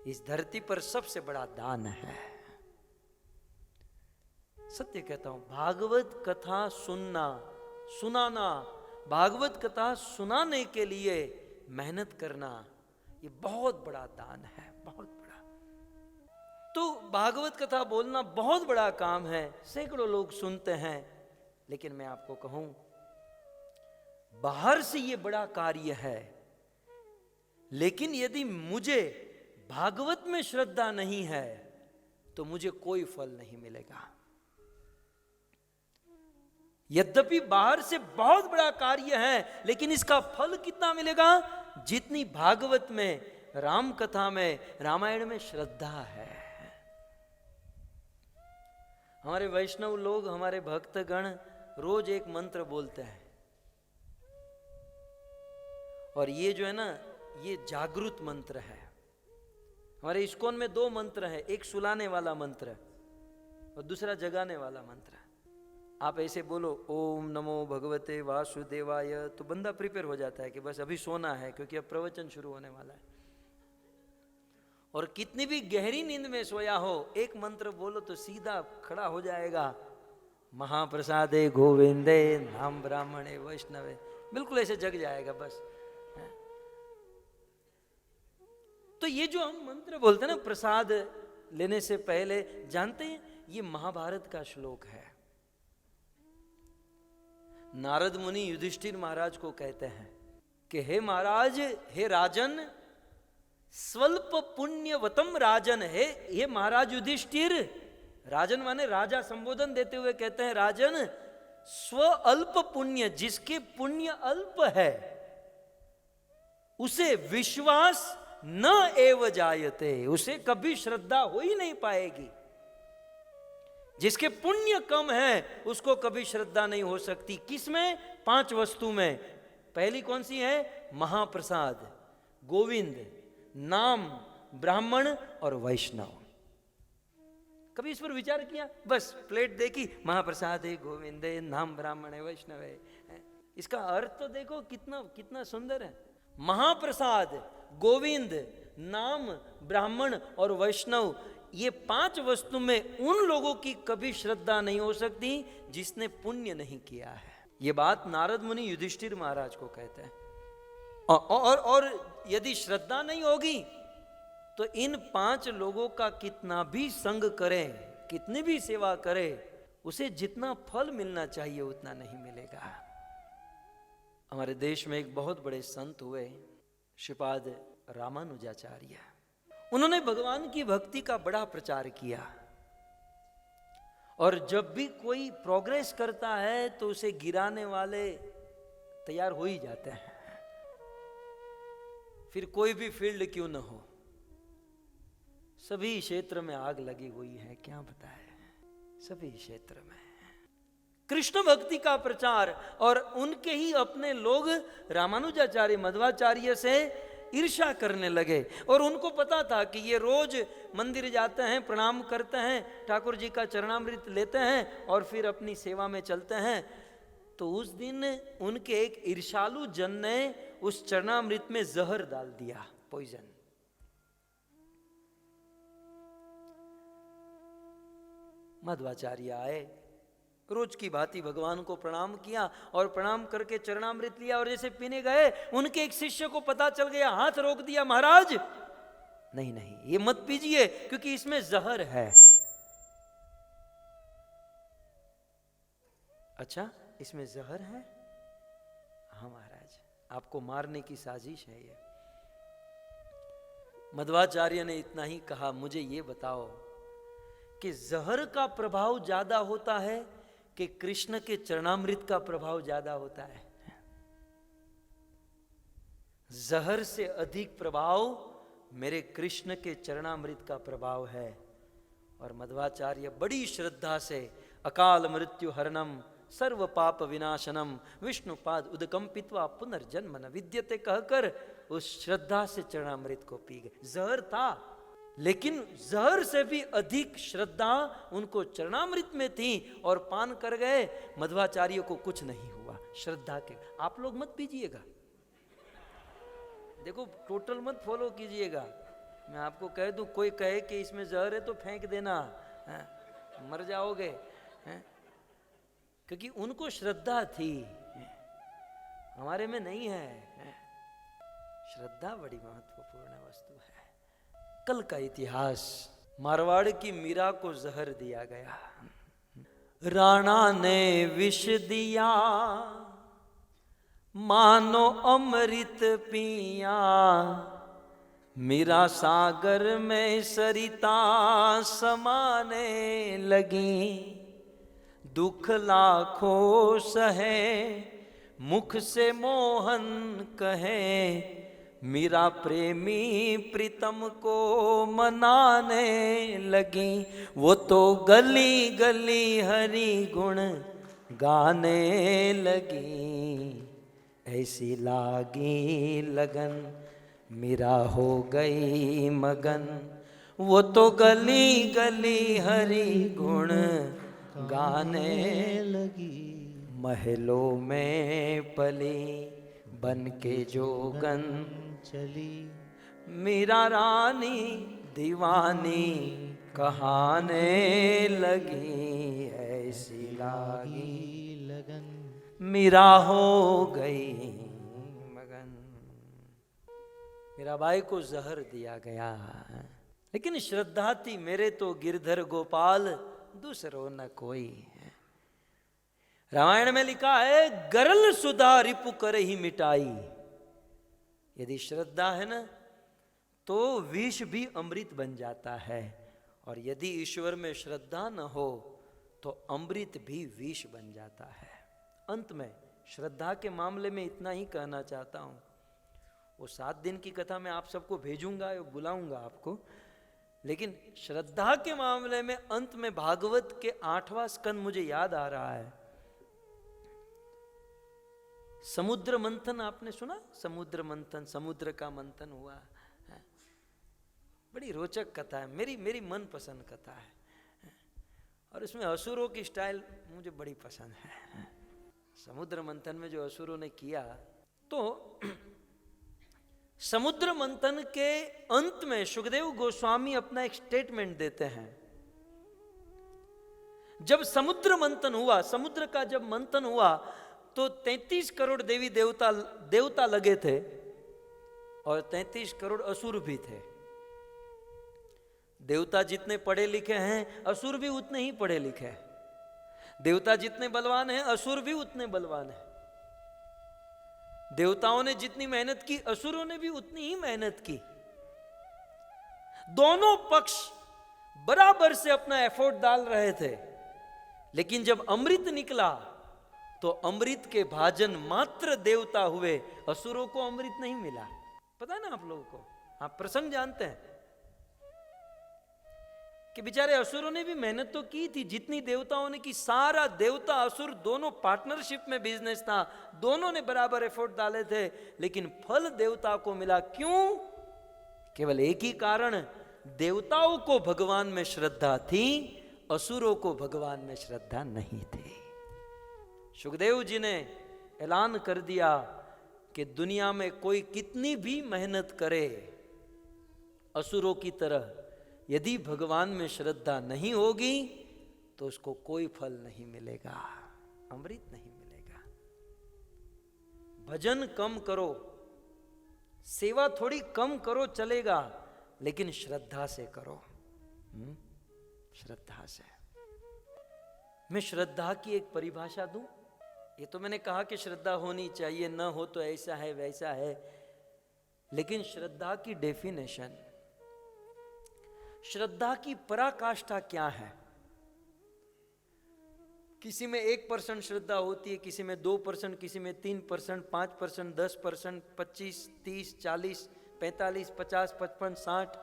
इस धरती पर सबसे बड़ा दान है। सत्य कहता हूं, भागवत कथा सुनाना, भागवत कथा सुनाने के लिए मेहनत करना, ये बहुत बड़ा दान है, बहुत बड़ा। तो भागवत कथा बोलना बहुत बड़ा काम है, सैकड़ों लोग सुनते हैं, लेकिन मैं आपको कहूं, बाहर से ये बड़ा कार्य है, लेकिन यदि मुझे भागवत में श्रद्धा नहीं है तो मुझे कोई फल नहीं मिलेगा। यद्यपि बाहर से बहुत बड़ा कार्य है, लेकिन इसका फल कितना मिलेगा? जितनी भागवत में, राम कथा में, रामायण में श्रद्धा है। हमारे वैष्णव लोग, हमारे भक्तगण रोज एक मंत्र बोलते हैं, और ये जो है ना, ये जागृत मंत्र है। हमारे इस्कॉन में 2 मंत्र है, एक सुलाने वाला मंत्र और दूसरा जगाने वाला मंत्र। आप ऐसे बोलो ओम नमो भगवते वासुदेवाय, तो बंदा प्रिपेयर हो जाता है कि बस अभी सोना है, क्योंकि अब प्रवचन शुरू होने वाला है। और कितनी भी गहरी नींद में सोया हो, एक मंत्र बोलो तो सीधा खड़ा हो जाएगा, महाप्रसादे गोविंदे नाम ब्राह्मणे वैष्णवे, बिल्कुल ऐसे जग जाएगा बस। तो ये जो हम मंत्र बोलते हैं ना प्रसाद लेने से पहले, जानते हैं ये महाभारत का श्लोक है। नारद मुनि युधिष्ठिर महाराज को कहते हैं कि हे महाराज, हे राजन, स्वल्प पुण्यवतम राजन, हे महाराज युधिष्ठिर, राजन माने राजा, संबोधन देते हुए कहते हैं, राजन, स्व अल्प पुण्य, जिसके पुण्य अल्प है, उसे विश्वास न एव जायते, उसे कभी श्रद्धा हो ही नहीं पाएगी। जिसके पुण्य कम है उसको कभी श्रद्धा नहीं हो सकती। किसमें? 5 वस्तु में। पहली कौन सी है? महाप्रसाद, गोविंद, नाम, ब्राह्मण और वैष्णव। कभी इस पर विचार किया? बस प्लेट देखी, महाप्रसाद है, गोविंद है, नाम, ब्राह्मण है, वैष्णव है। इसका अर्थ तो देखो कितना सुंदर है। महाप्रसाद, गोविंद, नाम, ब्राह्मण और वैष्णव, ये 5 वस्तु में उन लोगों की कभी श्रद्धा नहीं हो सकती जिसने पुण्य नहीं किया है। ये बात नारद मुनि युधिष्ठिर महाराज को कहते हैं। और यदि श्रद्धा नहीं होगी तो इन 5 लोगों का कितना भी संग करें, कितनी भी सेवा करे, उसे जितना फल मिलना चाहिए उतना नहीं मिलेगा। हमारे देश में एक बहुत बड़े संत हुए, श्रीपाद रामानुजाचार्य। उन्होंने भगवान की भक्ति का बड़ा प्रचार किया, और जब भी कोई प्रोग्रेस करता है तो उसे गिराने वाले तैयार हो ही जाते हैं। फिर कोई भी फील्ड क्यों न हो, सभी क्षेत्र में आग लगी हुई है, क्या बताए, सभी क्षेत्र में कृष्ण भक्ति का प्रचार। और उनके ही अपने लोग रामानुजाचार्य, मध्वाचार्य से ईर्ष्या करने लगे, और उनको पता था कि ये रोज मंदिर जाते हैं, प्रणाम करते हैं, ठाकुर जी का चरणामृत लेते हैं और फिर अपनी सेवा में चलते हैं, तो तो उस दिन उनके एक ईर्षालु जन ने उस चरणामृत में जहर डाल दिया, पॉइजन। मध्वाचार्य आए, रोज की भांति भगवान को प्रणाम किया और प्रणाम करके चरणामृत लिया और जैसे पीने गए उनके एक शिष्य को पता चल गया, हाथ रोक दिया, महाराज नहीं नहीं ये मत पीजिए क्योंकि इसमें जहर है। अच्छा, इसमें जहर है? हाँ महाराज, आपको मारने की साजिश है ये। मध्वाचार्य ने इतना ही कहा, मुझे ये बताओ कि जहर का प्रभाव ज्यादा होता है कि कृष्ण के चरणामृत का प्रभाव ज्यादा होता है? जहर से अधिक प्रभाव मेरे कृष्ण के चरणामृत का प्रभाव है। और मध्वाचार्य बड़ी श्रद्धा से अकाल मृत्यु हरणम सर्व पाप विनाशनम विष्णुपाद उदकम पित्वा पुनर्जन्म न विद्यते कहकर उस श्रद्धा से चरणामृत को पी गए। जहर था, लेकिन जहर से भी अधिक श्रद्धा उनको चरणामृत में थी और पान कर गए। मध्वाचार्य को कुछ नहीं हुआ श्रद्धा के। आप लोग मत पीजिएगा, देखो टोटल मत फॉलो कीजिएगा। मैं आपको कह दूं, कोई कहे कि इसमें जहर है तो फेंक देना, मर जाओगे, क्योंकि उनको श्रद्धा थी, हमारे में नहीं है। श्रद्धा बड़ी महत्वपूर्ण वस्तु है। कल का इतिहास, मारवाड़ की मीरा को जहर दिया गया, राणा ने विष दिया, मानो अमृत पिया, मीरा सागर में सरिता समाने लगी, दुख लाखों सहे मुख से मोहन कहे, मीरा प्रेमी प्रीतम को मनाने लगी, वो तो गली गली हरि गुण गाने लगी, ऐसी लागी लगन मीरा हो गई मगन, वो तो गली गली हरि गुण गाने लगी, महलों में पली बन के जोगन चली, मीरा रानी दीवानी कहाने लगी, ऐसी लागी लगन मीरा हो गई मगन। मीराबाई को जहर दिया गया, लेकिन श्रद्धा थी, मेरे तो गिरधर गोपाल दूसरो न कोई। रामायण में लिखा है, गरल सुधा रिपु कर ही मिटाई। यदि श्रद्धा है ना तो विष भी अमृत बन जाता है, और यदि ईश्वर में श्रद्धा न हो तो अमृत भी विष बन जाता है। अंत में श्रद्धा के मामले में इतना ही कहना चाहता हूं। वो 7 दिन की कथा मैं आप सबको भेजूंगा, बुलाऊंगा आपको, लेकिन श्रद्धा के मामले में अंत में भागवत के 8वां स्कंद मुझे याद आ रहा है। समुद्र मंथन आपने सुना? समुद्र मंथन, समुद्र का मंथन हुआ है। बड़ी रोचक कथा है, मेरी मन पसंद कथा है, और इसमें असुरों की स्टाइल मुझे बड़ी पसंद है। समुद्र मंथन में जो असुरों ने किया, तो समुद्र मंथन के अंत में सुखदेव गोस्वामी अपना एक स्टेटमेंट देते हैं। जब समुद्र मंथन हुआ, समुद्र का जब मंथन हुआ तो 33 करोड़ देवी देवता लगे थे और 33 करोड़ असुर भी थे। देवता जितने पढ़े लिखे हैं असुर भी उतने ही पढ़े लिखे हैं, देवता जितने बलवान हैं असुर भी उतने बलवान हैं, देवताओं ने जितनी मेहनत की असुरों ने भी उतनी ही मेहनत की। दोनों पक्ष बराबर से अपना एफर्ट डाल रहे थे, लेकिन जब अमृत निकला तो अमृत के भाजन मात्र देवता हुए, असुरों को अमृत नहीं मिला। पता है ना आप लोगों को? आप प्रसंग जानते हैं कि बेचारे असुरों ने भी मेहनत तो की थी जितनी देवताओं ने की। सारा देवता असुर दोनों पार्टनरशिप में बिजनेस था, दोनों ने बराबर एफर्ट डाले थे, लेकिन फल देवता को मिला। क्यों? केवल एक ही कारण, देवताओं को भगवान में श्रद्धा थी, असुरों को भगवान में श्रद्धा नहीं थी। सुखदेव जी ने ऐलान कर दिया कि दुनिया में कोई कितनी भी मेहनत करे असुरों की तरह, यदि भगवान में श्रद्धा नहीं होगी तो उसको कोई फल नहीं मिलेगा, अमृत नहीं मिलेगा। भजन कम करो, सेवा थोड़ी कम करो, चलेगा, लेकिन श्रद्धा से करो। श्रद्धा से। मैं श्रद्धा की एक परिभाषा दूं। ये तो मैंने कहा कि श्रद्धा होनी चाहिए, न हो तो ऐसा है वैसा है, लेकिन श्रद्धा की डेफिनेशन, श्रद्धा की पराकाष्ठा क्या है? किसी में 1% श्रद्धा होती है, किसी में 2%, किसी में 3%, 5%, 10%, 25, 30, 40, 45, 50, 55, 60,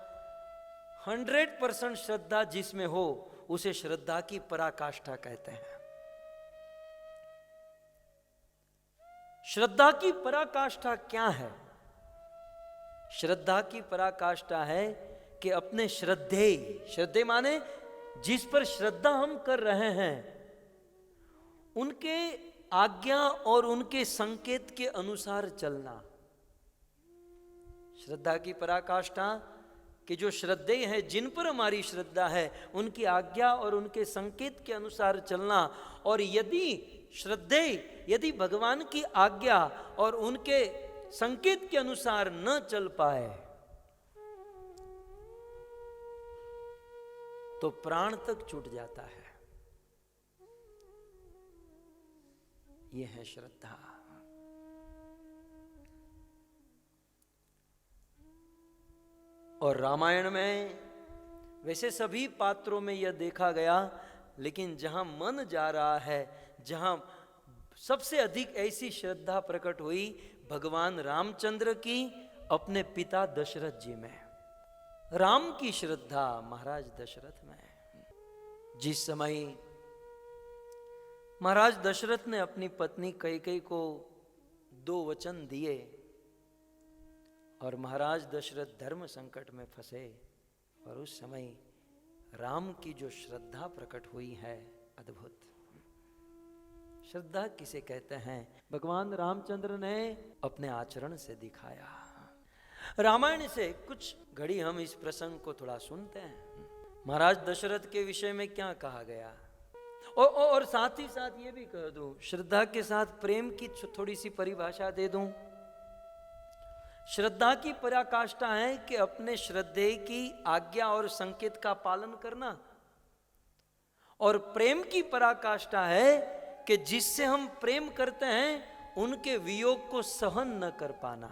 100% श्रद्धा जिसमें हो उसे श्रद्धा की पराकाष्ठा कहते हैं। श्रद्धा की पराकाष्ठा क्या है? श्रद्धा की पराकाष्ठा है कि अपने श्रद्धेय माने जिस पर श्रद्धा हम कर रहे हैं उनके आज्ञा और उनके संकेत के अनुसार चलना। श्रद्धा की पराकाष्ठा कि जो श्रद्धेय है, जिन पर हमारी श्रद्धा है, उनकी आज्ञा और उनके संकेत के अनुसार चलना। और यदि भगवान की आज्ञा और उनके संकेत के अनुसार न चल पाए तो प्राण तक छूट जाता है। यह है श्रद्धा। और रामायण में वैसे सभी पात्रों में यह देखा गया, लेकिन जहां मन जा रहा है, जहां सबसे अधिक ऐसी श्रद्धा प्रकट हुई भगवान रामचंद्र की अपने पिता दशरथ जी में। राम की श्रद्धा महाराज दशरथ में। जिस समय महाराज दशरथ ने अपनी पत्नी कैकेयी को 2 वचन दिए और महाराज दशरथ धर्म संकट में फंसे, और उस समय राम की जो श्रद्धा प्रकट हुई है, अद्भुत। श्रद्धा किसे कहते हैं? भगवान रामचंद्र ने अपने आचरण से दिखाया। रामायण से कुछ घड़ी हम इस प्रसंग को थोड़ा सुनते हैं। महाराज दशरथ के विषय में क्या कहा गया, और साथ ही साथ ये भी कह दूं, श्रद्धा के साथ प्रेम की थोड़ी सी परिभाषा दे दूं। श्रद्धा की पराकाष्ठा है कि अपने श्रद्धेय की आज्ञा और संकेत का पालन करना, और प्रेम की पराकाष्ठा है कि जिससे हम प्रेम करते हैं उनके वियोग को सहन न कर पाना।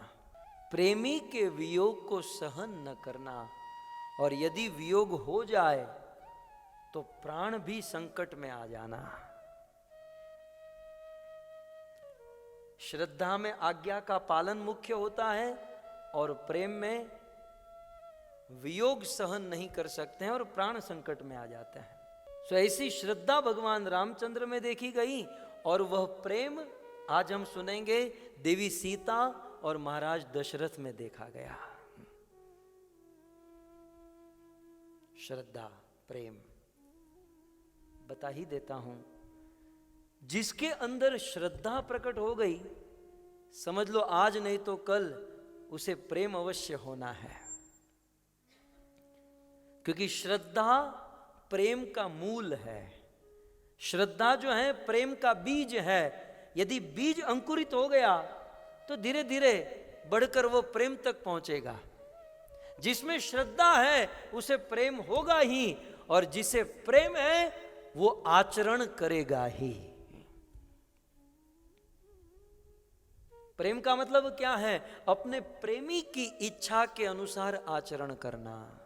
प्रेमी के वियोग को सहन न करना, और यदि वियोग हो जाए तो प्राण भी संकट में आ जाना। श्रद्धा में आज्ञा का पालन मुख्य होता है, और प्रेम में वियोग सहन नहीं कर सकते हैं और प्राण संकट में आ जाते हैं। तो ऐसी श्रद्धा भगवान रामचंद्र में देखी गई, और वह प्रेम आज हम सुनेंगे देवी सीता और महाराज दशरथ में देखा गया। श्रद्धा, प्रेम, बता ही देता हूं, जिसके अंदर श्रद्धा प्रकट हो गई, समझ लो आज नहीं तो कल उसे प्रेम अवश्य होना है, क्योंकि श्रद्धा प्रेम का मूल है। श्रद्धा जो है प्रेम का बीज है। यदि बीज अंकुरित हो गया तो धीरे धीरे बढ़कर वो प्रेम तक पहुंचेगा। जिसमें श्रद्धा है उसे प्रेम होगा ही, और जिसे प्रेम है वो आचरण करेगा ही। प्रेम का मतलब क्या है? अपने प्रेमी की इच्छा के अनुसार आचरण करना।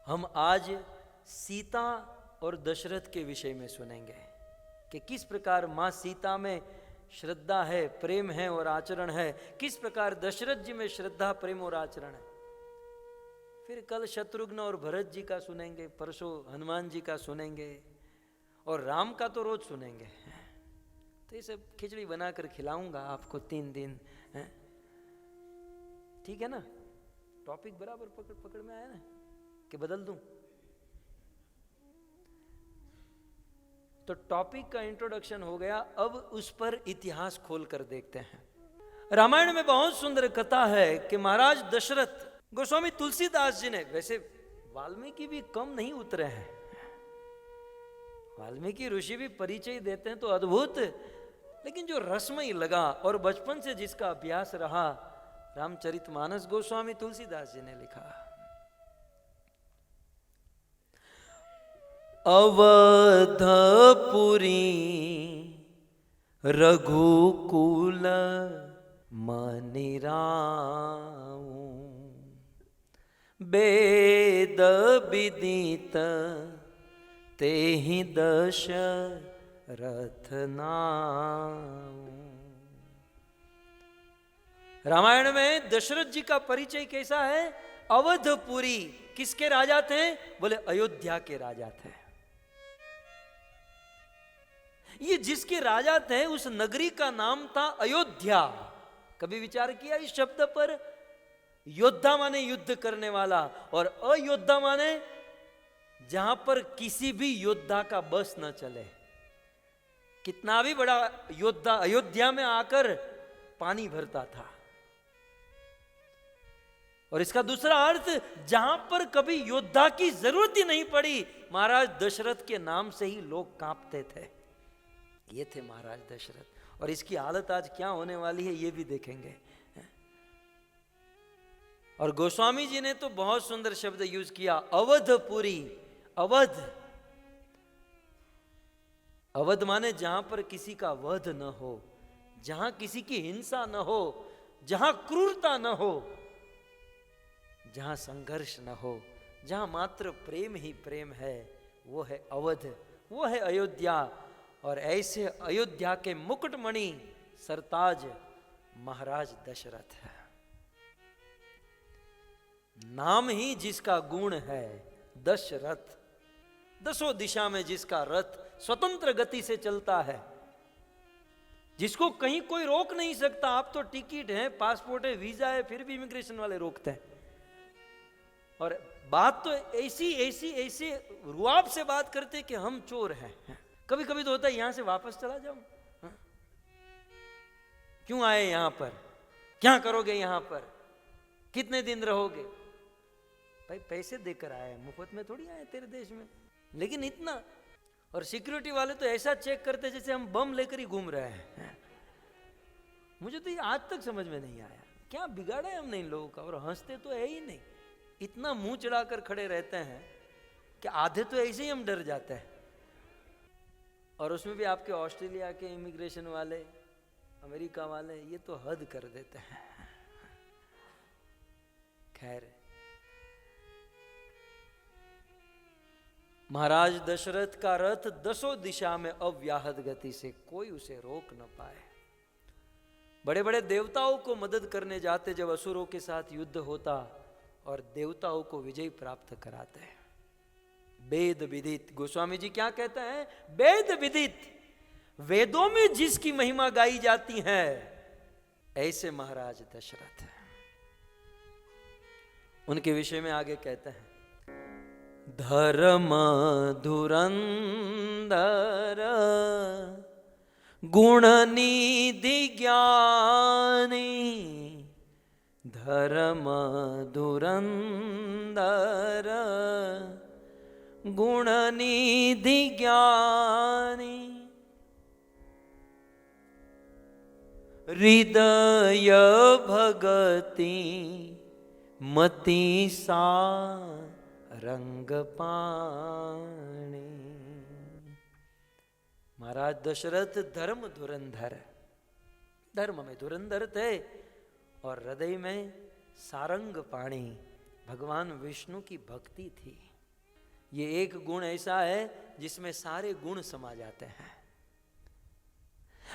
हम आज सीता और दशरथ के विषय में सुनेंगे कि किस प्रकार मां सीता में श्रद्धा है, प्रेम है और आचरण है, किस प्रकार दशरथ जी में श्रद्धा, प्रेम और आचरण है। फिर कल शत्रुघ्न और भरत जी का सुनेंगे, परसों हनुमान जी का सुनेंगे, और राम का तो रोज सुनेंगे। तो ये सब खिचड़ी बनाकर खिलाऊंगा आपको 3 दिन, ठीक है ना? टॉपिक बराबर पकड़ में आया ना, कि बदल दूं? तो टॉपिक का इंट्रोडक्शन हो गया, अब उस पर इतिहास खोल कर देखते हैं। रामायण में बहुत सुंदर कथा है कि महाराज दशरथ गोस्वामी तुलसीदास जी ने, वैसे वाल्मीकि भी कम नहीं उतरे हैं, वाल्मीकि ऋषि भी परिचय देते हैं तो अद्भुत, लेकिन जो रसमयी लगा और बचपन से जिसका अभ्यास रहा, रामचरितमानस गोस्वामी तुलसीदास जी ने लिखा। अवधपुरी रघुकुल मनिराऊ, वेद विदित तेहि दशरथ नाऊ। रामायण में दशरथ जी का परिचय कैसा है? अवधपुरी, किसके राजा थे? बोले अयोध्या के राजा थे। ये जिसके राजा थे उस नगरी का नाम था अयोध्या। कभी विचार किया इस शब्द पर? योद्धा माने युद्ध करने वाला, और अयोध्या माने जहां पर किसी भी योद्धा का बस न चले। कितना भी बड़ा योद्धा अयोध्या में आकर पानी भरता था। और इसका दूसरा अर्थ, जहां पर कभी योद्धा की जरूरत ही नहीं पड़ी, महाराज दशरथ के नाम से ही लोग कांपते थे। ये थे महाराज दशरथ। और इसकी हालत आज क्या होने वाली है ये भी देखेंगे। और गोस्वामी जी ने तो बहुत सुंदर शब्द यूज किया, अवधपुरी। अवध, अवध माने जहां पर किसी का वध न हो, जहां किसी की हिंसा न हो, जहां क्रूरता न हो, जहां संघर्ष न हो, जहां मात्र प्रेम ही प्रेम है, वो है अवध, वो है अयोध्या। और ऐसे अयोध्या के मुकुटमणि सरताज महाराज दशरथ है। नाम ही जिसका गुण है दशरथ, दसों दिशा में जिसका रथ स्वतंत्र गति से चलता है, जिसको कहीं कोई रोक नहीं सकता। आप तो टिकट है, पासपोर्ट है, वीजा है, फिर भी इमिग्रेशन वाले रोकते हैं। और बात तो ऐसी ऐसी ऐसी रुआब से बात करते कि हम चोर हैं। कभी कभी तो होता है यहां से वापस चला जाऊं, क्यों आए यहां पर, क्या करोगे यहां पर, कितने दिन रहोगे? भाई पैसे देकर आए, मुफ्त में थोड़ी आए तेरे देश में। लेकिन इतना, और सिक्योरिटी वाले तो ऐसा चेक करते जैसे हम बम लेकर ही घूम रहे हैं। मुझे तो ये आज तक समझ में नहीं आया, क्या बिगाड़ा है हमने इन लोगों का। और हंसते तो है ही नहीं, इतना मुंह चढ़ाकर खड़े रहते हैं कि आधे तो ऐसे ही हम डर जाते हैं। और उसमें भी आपके ऑस्ट्रेलिया के इमिग्रेशन वाले, अमेरिका वाले, ये तो हद कर देते हैं। खैर, महाराज दशरथ का रथ दसों दिशा में अव्याहत गति से, कोई उसे रोक न पाए। बड़े बड़े देवताओं को मदद करने जाते जब असुरों के साथ युद्ध होता, और देवताओं को विजय प्राप्त कराते हैं। वेद विदित, गोस्वामी जी क्या कहते हैं? वेद विदित, वेदों में जिसकी महिमा गाई जाती है, ऐसे महाराज दशरथ है। उनके विषय में आगे कहते हैं, धर्म धुरंधर गुण निधि ज्ञानी, धर्म धुरंधर गुण निधि ज्ञानी, हृदय भगति मति सा रंग पाणी। महाराज दशरथ धर्म धुरंधर, धर्म में धुरंधर थे और हृदय में सारंग पाणी, भगवान विष्णु की भक्ति थी। ये एक गुण ऐसा है जिसमें सारे गुण समा जाते हैं।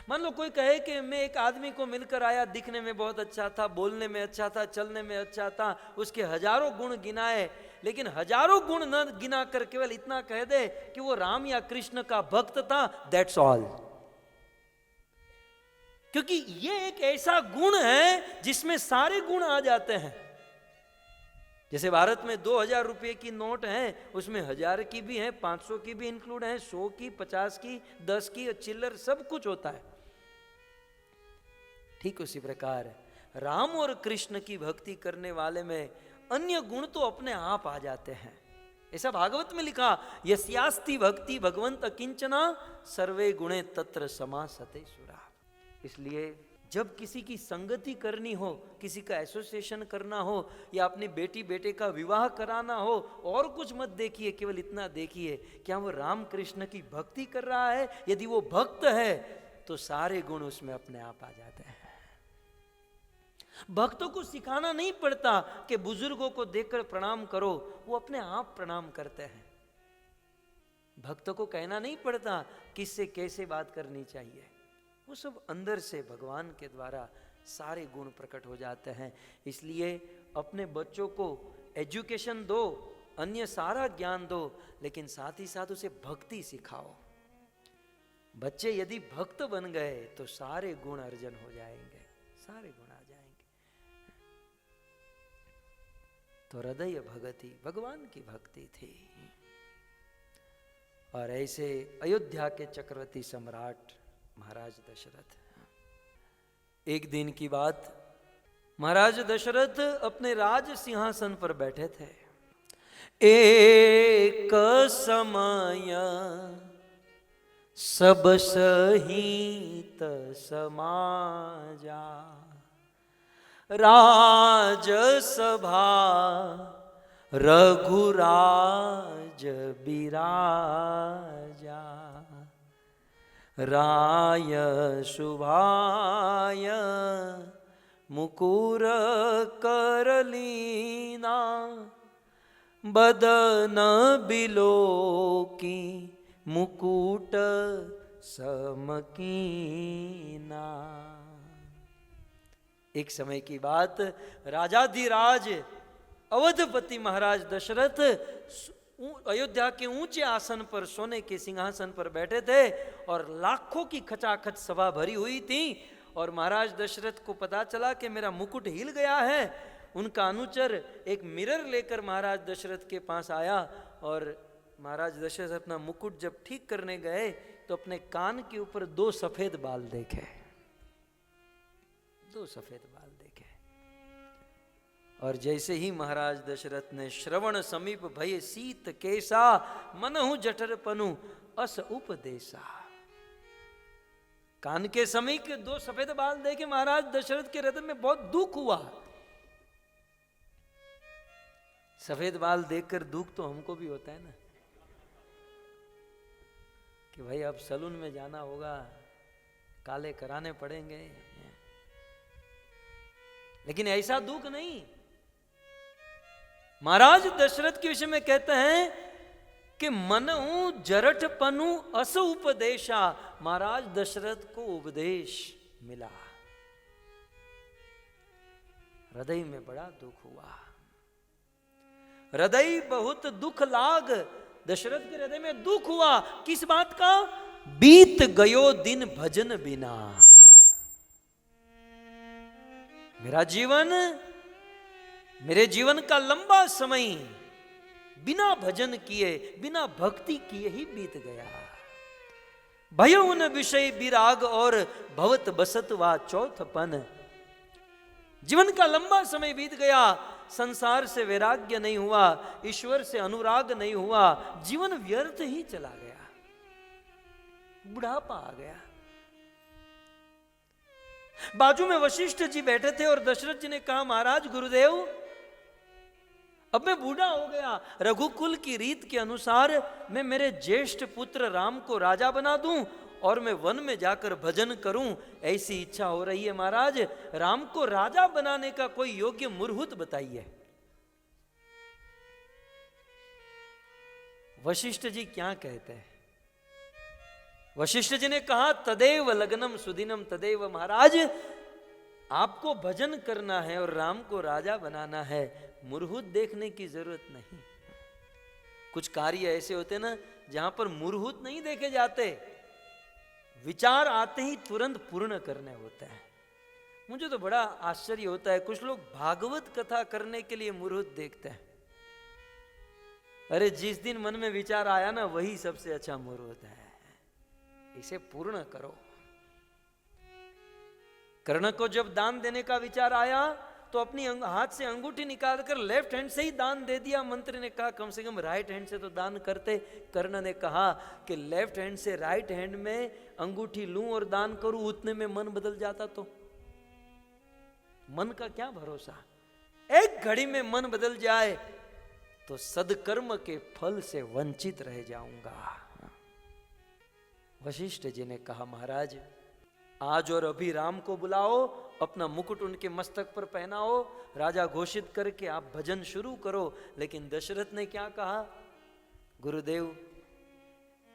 मान लो कोई कहे कि मैं एक आदमी को मिलकर आया, दिखने में बहुत अच्छा था, बोलने में अच्छा था, चलने में अच्छा था, उसके हजारों गुण गिनाए, लेकिन हजारों गुण न गिना कर केवल इतना कह दे कि वो राम या कृष्ण का भक्त था, दैट्स ऑल। क्योंकि ये एक ऐसा गुण है जिसमें सारे गुण आ जाते हैं, जैसे भारत में 2000 रुपये की नोट है, उसमें 1000 की भी है, 500 की भी इंक्लूड है, 100 की, 50 की, 10 की, चिल्लर सब कुछ होता है। ठीक उसी प्रकार राम और कृष्ण की भक्ति करने वाले में अन्य गुण तो अपने आप आ जाते हैं। ऐसा भागवत में लिखा, यस्यास्ति भक्ति भगवंत अकिंचना सर्वे गुणे तत्र समासते सुरा। इसलिए जब किसी की संगति करनी हो, किसी का एसोसिएशन करना हो, या अपनी बेटी बेटे का विवाह कराना हो, और कुछ मत देखिए, केवल इतना देखिए क्या वो राम कृष्ण की भक्ति कर रहा है। यदि वो भक्त है तो सारे गुण उसमें अपने आप आ जाते हैं। भक्तों को सिखाना नहीं पड़ता कि बुजुर्गों को देखकर प्रणाम करो, वो अपने आप प्रणाम करते हैं। भक्तों को कहना नहीं पड़ता किससे कैसे बात करनी चाहिए, वो सब अंदर से भगवान के द्वारा सारे गुण प्रकट हो जाते हैं। इसलिए अपने बच्चों को एजुकेशन दो, अन्य सारा ज्ञान दो, लेकिन साथ ही साथ उसे भक्ति सिखाओ। बच्चे यदि भक्त बन गए तो सारे गुण अर्जन हो जाएंगे, सारे गुण आ जाएंगे। तो हृदय भगति भगवान की भक्ति थी। और ऐसे अयोध्या के चक्रवर्ती सम्राट महाराज दशरथ, एक दिन की बात, महाराज दशरथ अपने राज सिंहासन पर बैठे थे। एक समय सब सहित समाजा, राजसभा रघुराज बिराजा, राय शुभाय मुकुर करलीना, बदन बिलोकी मुकुट समकीना। एक समय की बात, राजाधिराज अवधपति महाराज दशरथ अयोध्या के ऊंचे आसन पर, सोने के सिंहासन पर बैठे थे और लाखों की खचाखच सभा भरी हुई थी। और महाराज दशरथ को पता चला कि मेरा मुकुट हिल गया है। उनका अनुचर एक मिरर लेकर महाराज दशरथ के पास आया और महाराज दशरथ अपना मुकुट जब ठीक करने गए तो अपने कान के ऊपर 2 सफेद बाल देखे, 2 सफेद बाल देखे। और जैसे ही महाराज दशरथ ने श्रवण समीप भय सीत केसा, मनहु जठर पनु अस उपदेशा, कान के समीप 2 सफेद बाल देखे महाराज दशरथ के हृदय में बहुत दुख हुआ। सफेद बाल देखकर दुख तो हमको भी होता है ना, कि भाई अब सलून में जाना होगा, काले कराने पड़ेंगे। लेकिन ऐसा दुख नहीं। महाराज दशरथ के विषय में कहते हैं कि मनहु जरठ पनु अस उपदेशा, महाराज दशरथ को उपदेश मिला। हृदय में बड़ा दुख हुआ, हृदय बहुत दुख लाग। दशरथ के हृदय में दुख हुआ, किस बात का? बीत गयो दिन भजन बिना, मेरे जीवन का लंबा समय बिना भजन किए, बिना भक्ति किए ही बीत गया। भयो उन विषय विराग और भवत बसत वा चौथपन, जीवन का लंबा समय बीत गया, संसार से वैराग्य नहीं हुआ, ईश्वर से अनुराग नहीं हुआ, जीवन व्यर्थ ही चला गया, बुढ़ापा आ गया। बाजू में वशिष्ठ जी बैठे थे और दशरथ जी ने कहा, महाराज गुरुदेव, अब मैं बूढ़ा हो गया, रघुकुल की रीत के अनुसार मैं मेरे ज्येष्ठ पुत्र राम को राजा बना दूं और मैं वन में जाकर भजन करूं, ऐसी इच्छा हो रही है। महाराज, राम को राजा बनाने का कोई योग्य मुहूर्त बताइए। वशिष्ठ जी क्या कहते हैं? वशिष्ठ जी ने कहा, तदेव लग्नम सुदिनम तदेव। महाराज, आपको भजन करना है और राम को राजा बनाना है, मुहूर्त देखने की जरूरत नहीं। कुछ कार्य ऐसे होते ना जहां पर मुहूर्त नहीं देखे जाते, विचार आते ही तुरंत पूर्ण करने होते हैं। मुझे तो बड़ा आश्चर्य होता है, कुछ लोग भागवत कथा करने के लिए मुहूर्त देखते हैं। अरे जिस दिन मन में विचार आया ना, वही सबसे अच्छा मुहूर्त है, इसे पूर्ण करो। कर्ण को जब दान देने का विचार आया तो अपनी हाथ से अंगूठी निकालकर लेफ्ट हैंड से ही दान दे दिया। मंत्री ने कहा कम से कम राइट हैंड से तो दान करते। कर्ण ने कहा कि लेफ्ट हैंड से राइट हैंड में अंगूठी लूं और दान करूं, उतने में मन बदल जाता तो। मन का क्या भरोसा, एक घड़ी में मन बदल जाए तो सदकर्म के फल से वंचित रह जाऊंगा। वशिष्ठ जी ने कहा महाराज आज और अभी राम को बुलाओ, अपना मुकुट उनके मस्तक पर पहनाओ, राजा घोषित करके आप भजन शुरू करो। लेकिन दशरथ ने क्या कहा, गुरुदेव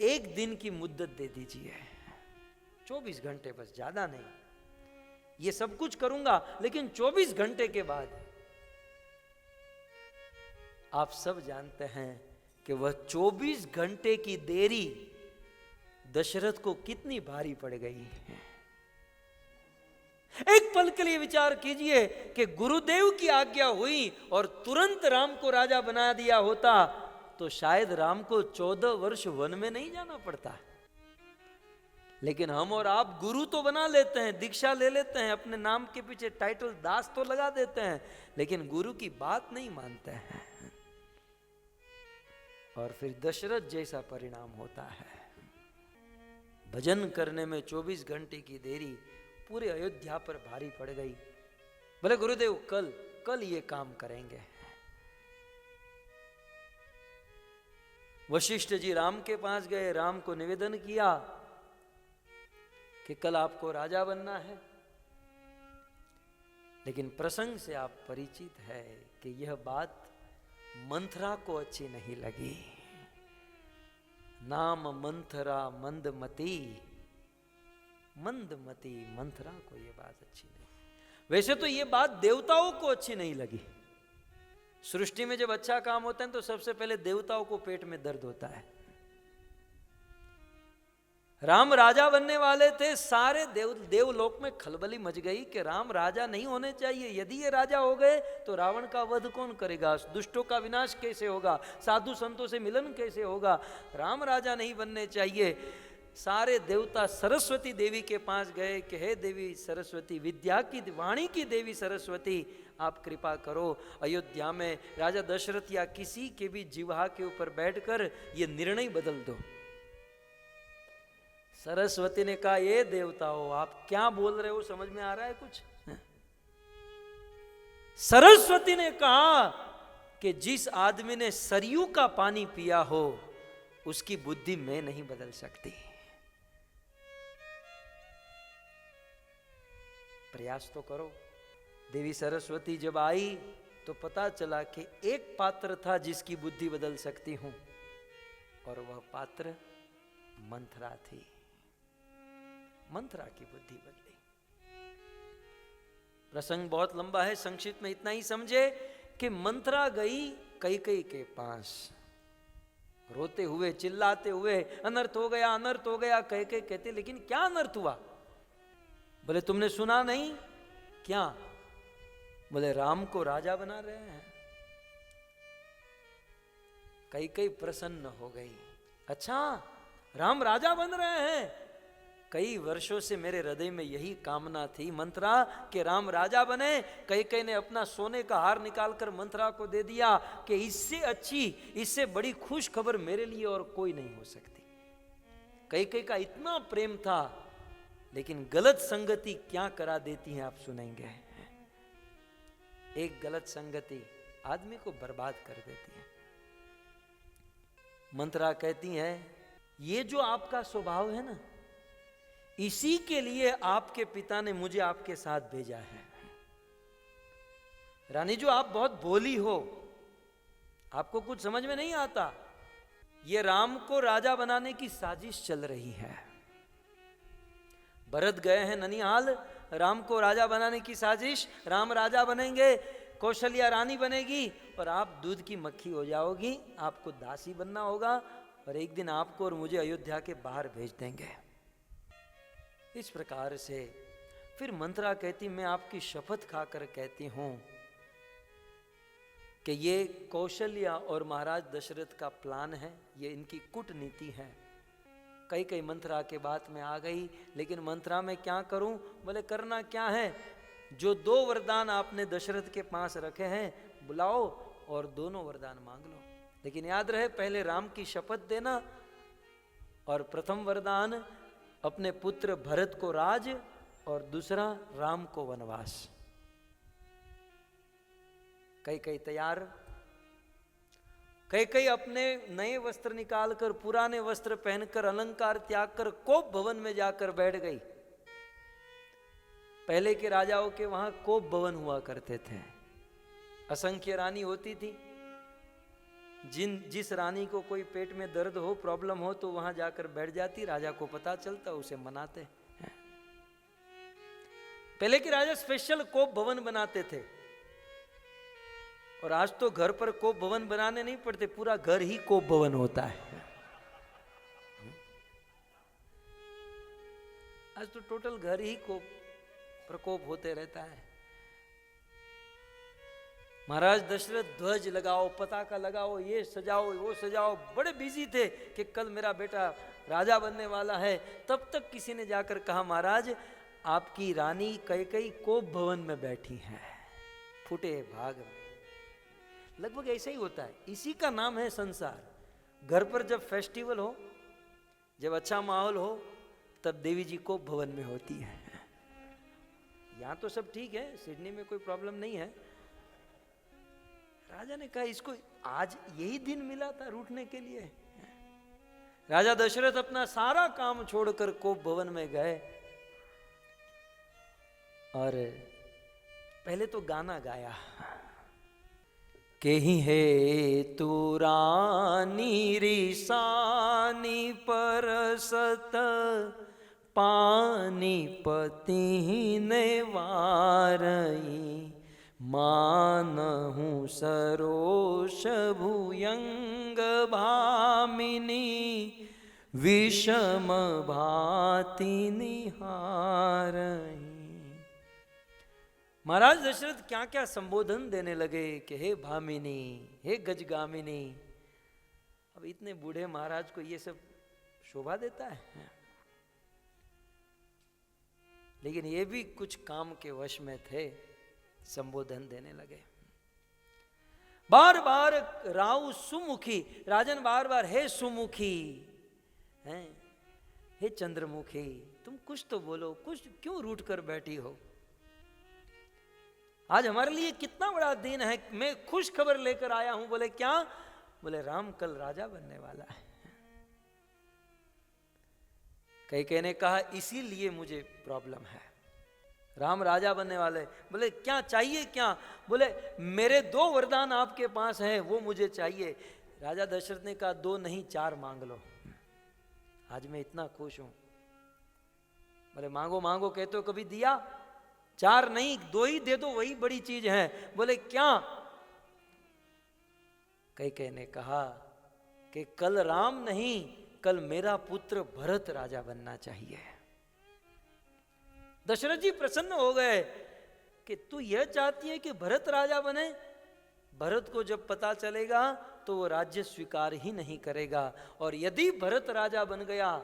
एक दिन की मुद्दत दे दीजिए, 24 घंटे बस, ज्यादा नहीं। ये सब कुछ करूंगा लेकिन 24 घंटे के बाद। आप सब जानते हैं कि वह 24 घंटे की देरी दशरथ को कितनी भारी पड़ गई है। एक पल के लिए विचार कीजिए कि गुरुदेव की आज्ञा हुई और तुरंत राम को राजा बना दिया होता तो शायद राम को 14 वर्ष वन में नहीं जाना पड़ता। लेकिन हम और आप गुरु तो बना लेते हैं, दीक्षा ले लेते हैं, अपने नाम के पीछे टाइटल दास तो लगा देते हैं, लेकिन गुरु की बात नहीं मानते हैं और फिर दशरथ जैसा परिणाम होता है। भजन करने में 24 घंटे की देरी पूरे अयोध्या पर भारी पड़ गई। बोले गुरुदेव कल ये काम करेंगे। वशिष्ठ जी राम के पास गए, राम को निवेदन किया कि कल आपको राजा बनना है। लेकिन प्रसंग से आप परिचित है कि यह बात मंथरा को अच्छी नहीं लगी। नाम मंथरा मंदमती, मंदमती मंथरा को यह बात अच्छी नहीं। वैसे तो यह बात देवताओं को अच्छी नहीं लगी। सृष्टि में जब अच्छा काम होता है तो सबसे पहले देवताओं को पेट में दर्द होता है। राम राजा बनने वाले थे, सारे देवलोक में खलबली मच गई कि राम राजा नहीं होने चाहिए। यदि ये राजा हो गए तो रावण का वध कौन करेगा, दुष्टों का विनाश कैसे होगा, साधु संतों से मिलन कैसे होगा, राम राजा नहीं बनने चाहिए। सारे देवता सरस्वती देवी के पास गए कि हे देवी सरस्वती, विद्या की वाणी की देवी सरस्वती, आप कृपा करो, अयोध्या में राजा दशरथ या किसी के भी जिह्वा के ऊपर बैठकर ये निर्णय बदल दो। सरस्वती ने कहा ये देवताओं आप क्या बोल रहे हो, समझ में आ रहा है कुछ? सरस्वती ने कहा कि जिस आदमी ने सरयू का पानी पिया हो उसकी बुद्धि मैं नहीं बदल सकती। प्रयास तो करो। देवी सरस्वती जब आई तो पता चला कि एक पात्र था जिसकी बुद्धि बदल सकती हूं और वह पात्र मंथरा थी। मंथरा की बुद्धि बदली। प्रसंग बहुत लंबा है, संक्षिप्त में इतना ही समझे कि मंथरा गई कैकेयी के पास, रोते हुए चिल्लाते हुए अनर्थ हो गया, अनर्थ हो गया। कैकेयी कहते लेकिन क्या अनर्थ हुआ? बोले तुमने सुना नहीं क्या? बोले राम को राजा बना रहे हैं। कैकेयी प्रसन्न हो गई। अच्छा राम राजा बन रहे हैं? कई वर्षों से मेरे हृदय में यही कामना थी मंथरा कि राम राजा बने। कैकेयी ने अपना सोने का हार निकालकर मंथरा को दे दिया कि इससे अच्छी, इससे बड़ी खुश खबर मेरे लिए और कोई नहीं हो सकती। कैकेयी का इतना प्रेम था, लेकिन गलत संगति क्या करा देती है आप सुनेंगे। एक गलत संगति आदमी को बर्बाद कर देती है। मंथरा कहती है ये जो आपका स्वभाव है ना, इसी के लिए आपके पिता ने मुझे आपके साथ भेजा है। रानी जो आप बहुत भोली हो, आपको कुछ समझ में नहीं आता। ये राम को राजा बनाने की साजिश चल रही है। भरत गए हैं ननिहाल, राम को राजा बनाने की साजिश। राम राजा बनेंगे, कौशल्या रानी बनेगी और आप दूध की मक्खी हो जाओगी, आपको दासी बनना होगा और एक दिन आपको और मुझे अयोध्या के बाहर भेज देंगे। इस प्रकार से फिर मंत्रा कहती, मैं आपकी शपथ खाकर कहती हूं कि ये कौशल्या और महाराज दशरथ का प्लान है, ये इनकी कूटनीति है। कई मंत्रा के बात में आ गई, लेकिन मंत्रा में क्या करूं? बोले करना क्या है, जो 2 वरदान आपने दशरथ के पास रखे हैं बुलाओ और दोनों वरदान मांग लो। लेकिन याद रहे, पहले राम की शपथ देना, और प्रथम वरदान अपने पुत्र भरत को राज, और दूसरा राम को वनवास। कई तैयार, कई अपने नए वस्त्र निकालकर पुराने वस्त्र पहनकर अलंकार त्याग कर कोप भवन में जाकर बैठ गई। पहले के राजाओं के वहां कोप भवन हुआ करते थे, असंख्य रानी होती थी। जिस रानी को कोई पेट में दर्द हो, प्रॉब्लम हो, तो वहां जाकर बैठ जाती, राजा को पता चलता, उसे मनाते। पहले के राजा स्पेशल कोप भवन बनाते थे, और आज तो घर पर कोप भवन बनाने नहीं पड़ते, पूरा घर ही कोप भवन होता है। आज तो टोटल घर ही कोप प्रकोप होते रहता है। महाराज दशरथ ध्वज लगाओ, पताका लगाओ, ये सजाओ वो सजाओ, बड़े बिजी थे कि कल मेरा बेटा राजा बनने वाला है। तब तक किसी ने जाकर कहा, महाराज आपकी रानी कैकेयी कोप भवन में बैठी है, फूटे भाग में। लगभग ऐसा ही होता है, इसी का नाम है संसार। घर पर जब फेस्टिवल हो, जब अच्छा माहौल हो, तब देवी जी कोप भवन में होती है। यहां तो सब ठीक है, सिडनी में कोई प्रॉब्लम नहीं है। राजा ने कहा, इसको आज यही दिन मिला था रूठने के लिए। राजा दशरथ अपना सारा काम छोड़कर कोप भवन में गए, और पहले तो गाना गाया, केहि हे तू रानी रिसानी परसत पानीपति ने वारई, मानहु सरोष भुयंग भामिनी विषम भाति निहारई। महाराज दशरथ क्या क्या संबोधन देने लगे कि हे भामिनी, हे गजगामिनी। अब इतने बूढ़े महाराज को ये सब शोभा देता है, लेकिन ये भी कुछ काम के वश में थे, संबोधन देने लगे। बार बार राव सुमुखी, राजन बार बार हे सुमुखी, हैं हे चंद्रमुखी, तुम कुछ तो बोलो, कुछ क्यों रूठ कर बैठी हो? आज हमारे लिए कितना बड़ा दिन है, मैं खुश खबर लेकर आया हूं। बोले क्या? बोले राम कल राजा बनने वाला है। कैकेयी ने कहा, इसीलिए मुझे प्रॉब्लम है, राम राजा बनने वाले। बोले क्या चाहिए क्या? बोले मेरे 2 वरदान आपके पास हैं, वो मुझे चाहिए। राजा दशरथ ने कहा, 2 नहीं 4 मांग लो, आज मैं इतना खुश हूं। बोले मांगो मांगो, कहते हो कभी दिया? 4 नहीं 2 ही दे दो, वही बड़ी चीज है। बोले क्या? कैकेयी ने कहा कि कल राम नहीं, कल मेरा पुत्र भरत राजा बनना चाहिए। दशरथ जी प्रसन्न हो गए कि तू यह चाहती है कि भरत राजा बने? भरत को जब पता चलेगा तो वो राज्य स्वीकार ही नहीं करेगा, और यदि भरत राजा बन गया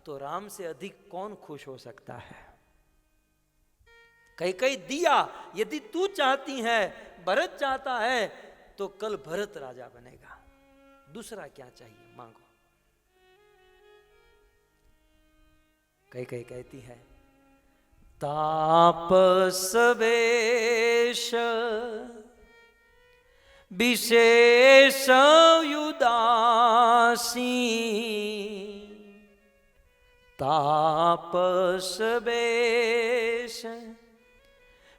तो राम से अधिक कौन खुश हो सकता है? कैकेयी दिया, यदि तू चाहती है, भरत चाहता है, तो कल भरत राजा बनेगा। दूसरा क्या चाहिए मांगो। कैकेयी कहती है, तापस वेश विशेष उदासी, तापस वेश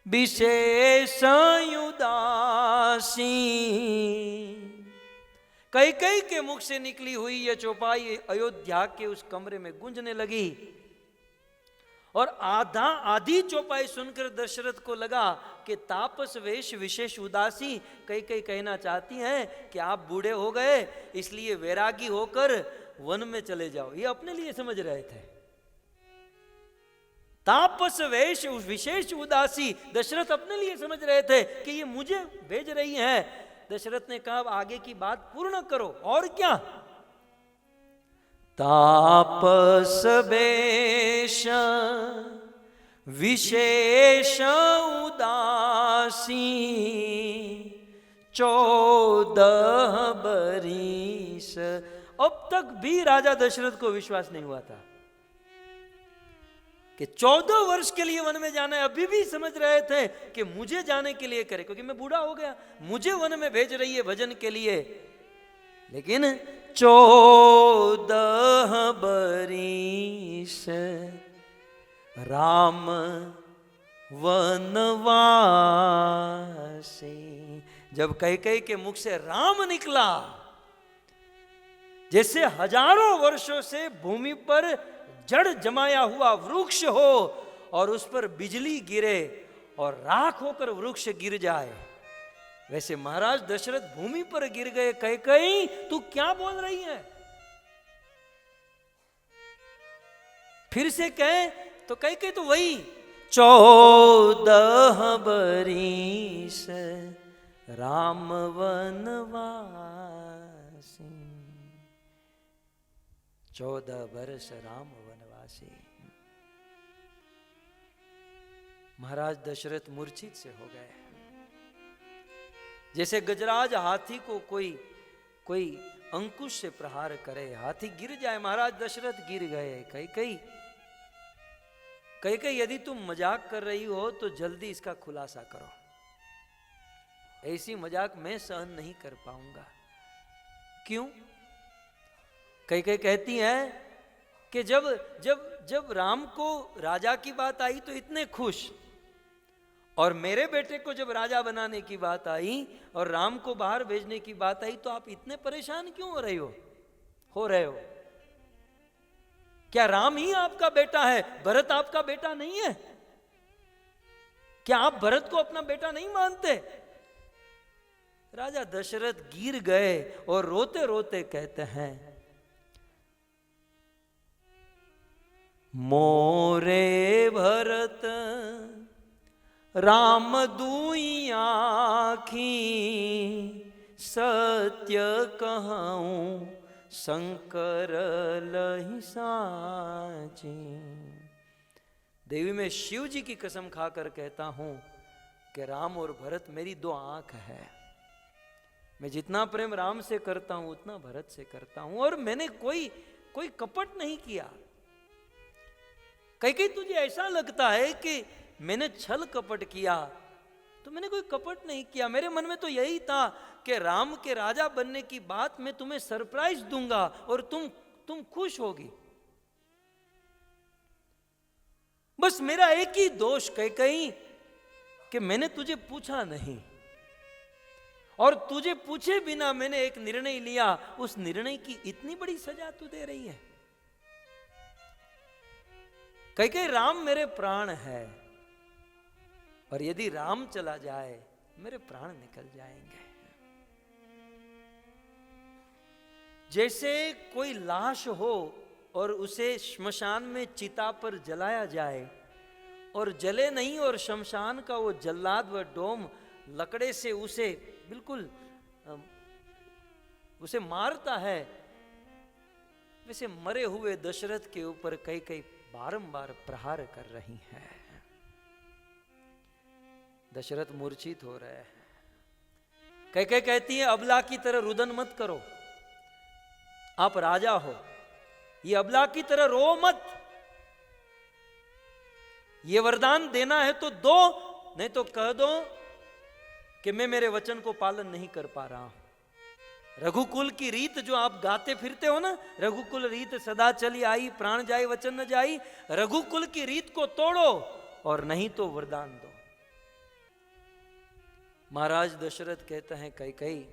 विशेष उदासी। कैकेयी के मुख से निकली हुई यह चौपाई अयोध्या के उस कमरे में गूंजने लगी, और आधी चौपाई सुनकर दशरथ को लगा कि तापस वेश विशेष उदासी, कैकेयी कहना चाहती हैं कि आप बूढ़े हो गए, इसलिए वैरागी होकर वन में चले जाओ। ये अपने लिए समझ रहे थे। तापस वेश विशेष उदासी, दशरथ अपने लिए समझ रहे थे कि ये मुझे भेज रही हैं। दशरथ ने कहा आगे की बात पूर्ण करो, और क्या? तापस वेश विशेष उदासी 14 बरिस। अब तक भी राजा दशरथ को विश्वास नहीं हुआ था कि 14 वर्ष के लिए वन में जाना है। अभी भी समझ रहे थे कि मुझे जाने के लिए करे, क्योंकि मैं बूढ़ा हो गया, मुझे वन में भेज रही है भजन के लिए। लेकिन 14 बरिस राम वनवासी। जब कैकेयी के मुख से राम निकला, जैसे हजारों वर्षों से भूमि पर जड़ जमाया हुआ वृक्ष हो और उस पर बिजली गिरे और राख होकर वृक्ष गिर जाए, वैसे महाराज दशरथ भूमि पर गिर गए। कैकेयी तू क्या बोल रही है? फिर से कहे तो कैकेयी तो वही 14 बरिस राम वनवासी। 14 बरस राम वनवासी। महाराज दशरथ मूर्छित से हो गए। जैसे गजराज हाथी को कोई अंकुश से प्रहार करे, हाथी गिर जाए। महाराज दशरथ गिर गए। कैकेयी यदि तुम मजाक कर रही हो तो जल्दी इसका खुलासा करो, ऐसी मजाक मैं सहन नहीं कर पाऊंगा। क्यों? कैकेयी कहती हैं कि जब राम को राजा की बात आई तो इतने खुश, और मेरे बेटे को जब राजा बनाने की बात आई और राम को बाहर भेजने की बात आई तो आप इतने परेशान क्यों हो रहे हो? क्या राम ही आपका बेटा है? भरत आपका बेटा नहीं है? क्या आप भरत को अपना बेटा नहीं मानते? राजा दशरथ गिर गए और रोते रोते कहते हैं, मोरे भरत राम दुई आँखी, सत्य कहूं शंकर लहि साची। देवी मैं शिव जी की कसम खाकर कहता हूं कि राम और भरत मेरी 2 आंख है। मैं जितना प्रेम राम से करता हूं उतना भरत से करता हूं, और मैंने कोई कपट नहीं किया। कहीं तुझे ऐसा लगता है कि मैंने छल कपट किया, तो मैंने कोई कपट नहीं किया। मेरे मन में तो यही था कि राम के राजा बनने की बात मैं तुम्हें सरप्राइज दूंगा और तुम खुश होगी। बस मेरा एक ही दोष कैकेयी कि मैंने तुझे पूछा नहीं, और तुझे पूछे बिना मैंने एक निर्णय लिया। उस निर्णय की इतनी बड़ी सजा तू दे रही है। कैकेयी राम मेरे प्राण है, और यदि राम चला जाए मेरे प्राण निकल जाएंगे। जैसे कोई लाश हो और उसे श्मशान में चिता पर जलाया जाए और जले नहीं, और शमशान का वो जल्लाद व डोम लकड़े से उसे बिल्कुल उसे मारता है, वैसे मरे हुए दशरथ के ऊपर कैकेयी बारंबार प्रहार कर रही हैं। दशरथ मूर्छित हो रहे हैं। कैकेयी कहती है अबला की तरह रुदन मत करो, आप राजा हो, ये अबला की तरह रो मत। ये वरदान देना है तो दो, नहीं तो कह दो कि मैं मेरे वचन को पालन नहीं कर पा रहा हूं। रघुकुल की रीत जो आप गाते फिरते हो ना, रघुकुल रीत सदा चली आई, प्राण जाए वचन न जाई। रघुकुल की रीत को तोड़ो और नहीं तो वरदान दो। महाराज दशरथ कहते हैं कैकेयी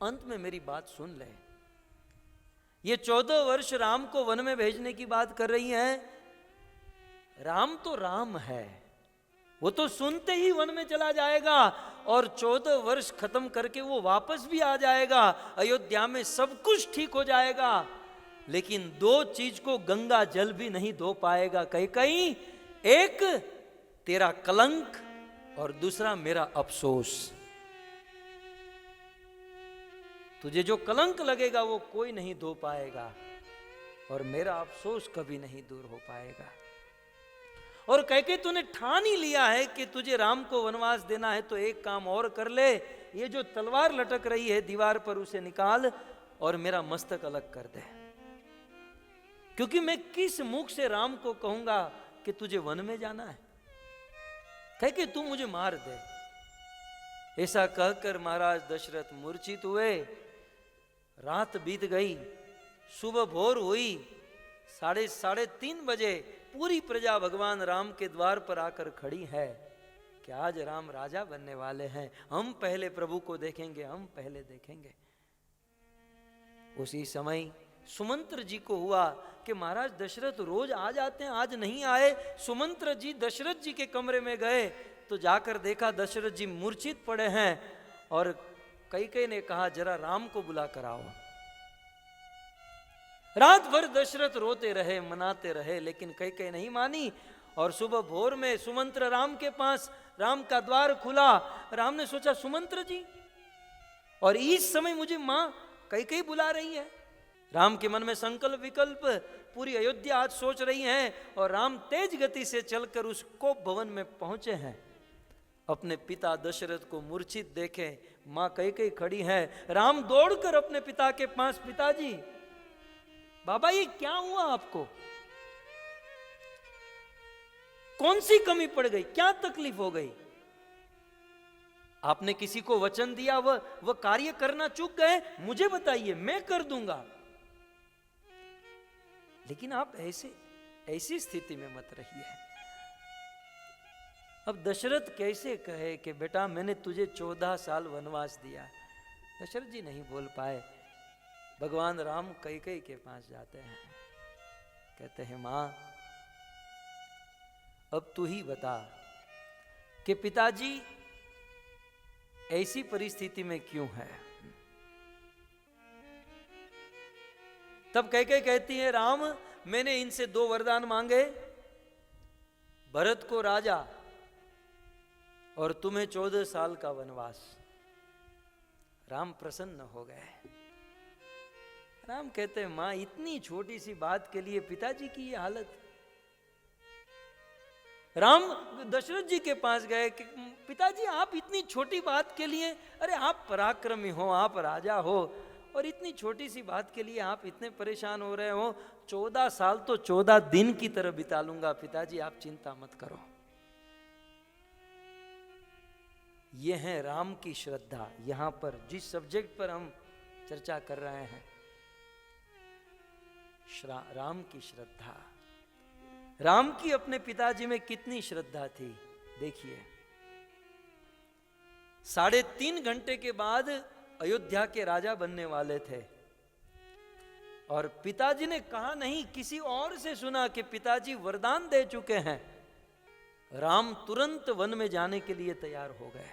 अंत में मेरी बात सुन ले। ये 14 वर्ष राम को वन में भेजने की बात कर रही हैं। राम तो राम है, वो तो सुनते ही वन में चला जाएगा और 14 वर्ष खत्म करके वो वापस भी आ जाएगा। अयोध्या में सब कुछ ठीक हो जाएगा। लेकिन दो चीज को गंगा जल भी नहीं धो पाएगा कहीं। एक तेरा कलंक और दूसरा मेरा अफसोस। तुझे जो कलंक लगेगा वो कोई नहीं धो पाएगा, और मेरा अफसोस कभी नहीं दूर हो पाएगा। और कह तूने ठान ही लिया है कि तुझे राम को वनवास देना है, तो एक काम और कर ले, ये जो तलवार लटक रही है दीवार पर उसे निकाल और मेरा मस्तक अलग कर दे। क्योंकि मैं किस मुख से राम को कहूंगा कि तुझे वन में जाना है, कह के तू मुझे मार दे। ऐसा कहकर महाराज दशरथ मूर्छित हुए। रात बीत गई, सुबह भोर हुई, 3:30 बजे पूरी प्रजा भगवान राम के द्वार पर आकर खड़ी है कि आज राम राजा बनने वाले हैं, हम पहले प्रभु को देखेंगे, हम पहले देखेंगे। उसी समय सुमंत्र जी को हुआ कि महाराज दशरथ रोज आ जाते हैं, आज नहीं आए। सुमंत्र जी दशरथ जी के कमरे में गए तो जाकर देखा दशरथ जी मूर्छित पड़े हैं, और कई ने कहा जरा राम को बुला कर आओ। रात भर दशरथ रोते रहे, मनाते रहे, लेकिन कई नहीं मानी। और सुबह भोर में सुमंत्र राम के पास, राम का द्वार खुला। राम ने सोचा सुमंत्र जी, और इस समय मुझे मां कई बुला रही है। राम के मन में संकल्प विकल्प, पूरी अयोध्या आज सोच रही है, और राम तेज गति से चलकर उस कोप भवन में पहुंचे हैं। अपने पिता दशरथ को मूर्छित देखे, मां कई खड़ी है। राम दौड़कर अपने पिता के पास, पिताजी बाबा ये क्या हुआ आपको, कौन सी कमी पड़ गई, क्या तकलीफ हो गई? आपने किसी को वचन दिया, वह कार्य करना चूक गए, मुझे बताइए, मैं कर दूंगा। लेकिन आप ऐसी स्थिति में मत रहिए। अब दशरथ कैसे कहे कि बेटा मैंने तुझे 14 साल वनवास दिया। दशरथ जी नहीं बोल पाए। भगवान राम कई के पास जाते हैं, कहते हैं मां अब तू ही बता कि पिताजी ऐसी परिस्थिति में क्यों है। तब कहती है राम मैंने इनसे 2 वरदान मांगे, भरत को राजा और तुम्हें 14 साल का वनवास। राम प्रसन्न हो गए। राम कहते हैं मां इतनी छोटी सी बात के लिए पिताजी की ये हालत। राम दशरथ जी के पास गए कि पिताजी आप इतनी छोटी बात के लिए, अरे आप पराक्रमी हो, आप राजा हो, और इतनी छोटी सी बात के लिए आप इतने परेशान हो रहे हो। 14 साल तो 14 दिन की तरह बिता लूंगा, पिताजी आप चिंता मत करो। यह है राम की श्रद्धा। यहां पर जिस सब्जेक्ट पर हम चर्चा कर रहे हैं, राम की श्रद्धा। राम की अपने पिताजी में कितनी श्रद्धा थी देखिए। 3.5 घंटे के बाद अयोध्या के राजा बनने वाले थे, और पिताजी ने कहा नहीं, किसी और से सुना कि पिताजी वरदान दे चुके हैं। राम तुरंत वन में जाने के लिए तैयार हो गए।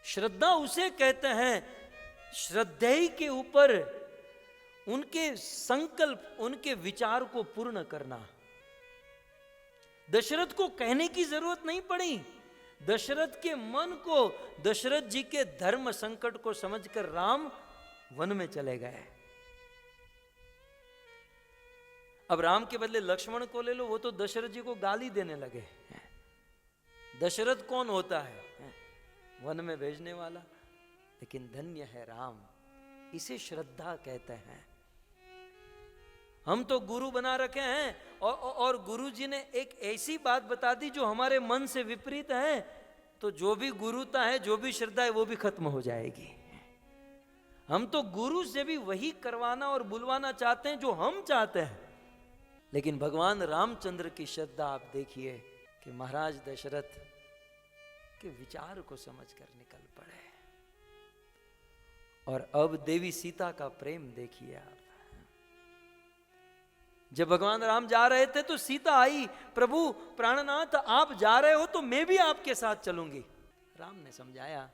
श्रद्धा उसे कहते हैं, श्रद्धेय के ऊपर उनके संकल्प, उनके विचार को पूर्ण करना। दशरथ को कहने की जरूरत नहीं पड़ी। दशरथ के मन को, दशरथ जी के धर्म संकट को समझकर राम वन में चले गए। अब राम के बदले लक्ष्मण को ले लो, वो तो दशरथ जी को गाली देने लगे। दशरथ कौन होता है वन में भेजने वाला? लेकिन धन्य है राम, इसे श्रद्धा कहते हैं। हम तो गुरु बना रखे हैं, और गुरु जी ने एक ऐसी बात बता दी जो हमारे मन से विपरीत है, तो जो भी गुरुता है, जो भी श्रद्धा है, वो भी खत्म हो जाएगी। हम तो गुरु से भी वही करवाना और बुलवाना चाहते हैं जो हम चाहते हैं। लेकिन भगवान रामचंद्र की श्रद्धा आप देखिए कि महाराज दशरथ के विचार को समझकर निकल पड़े। और अब देवी सीता का प्रेम देखिए आप। जब भगवान राम जा रहे थे तो सीता आई, प्रभु प्राणनाथ आप जा रहे हो तो मैं भी आपके साथ चलूंगी। राम ने समझाया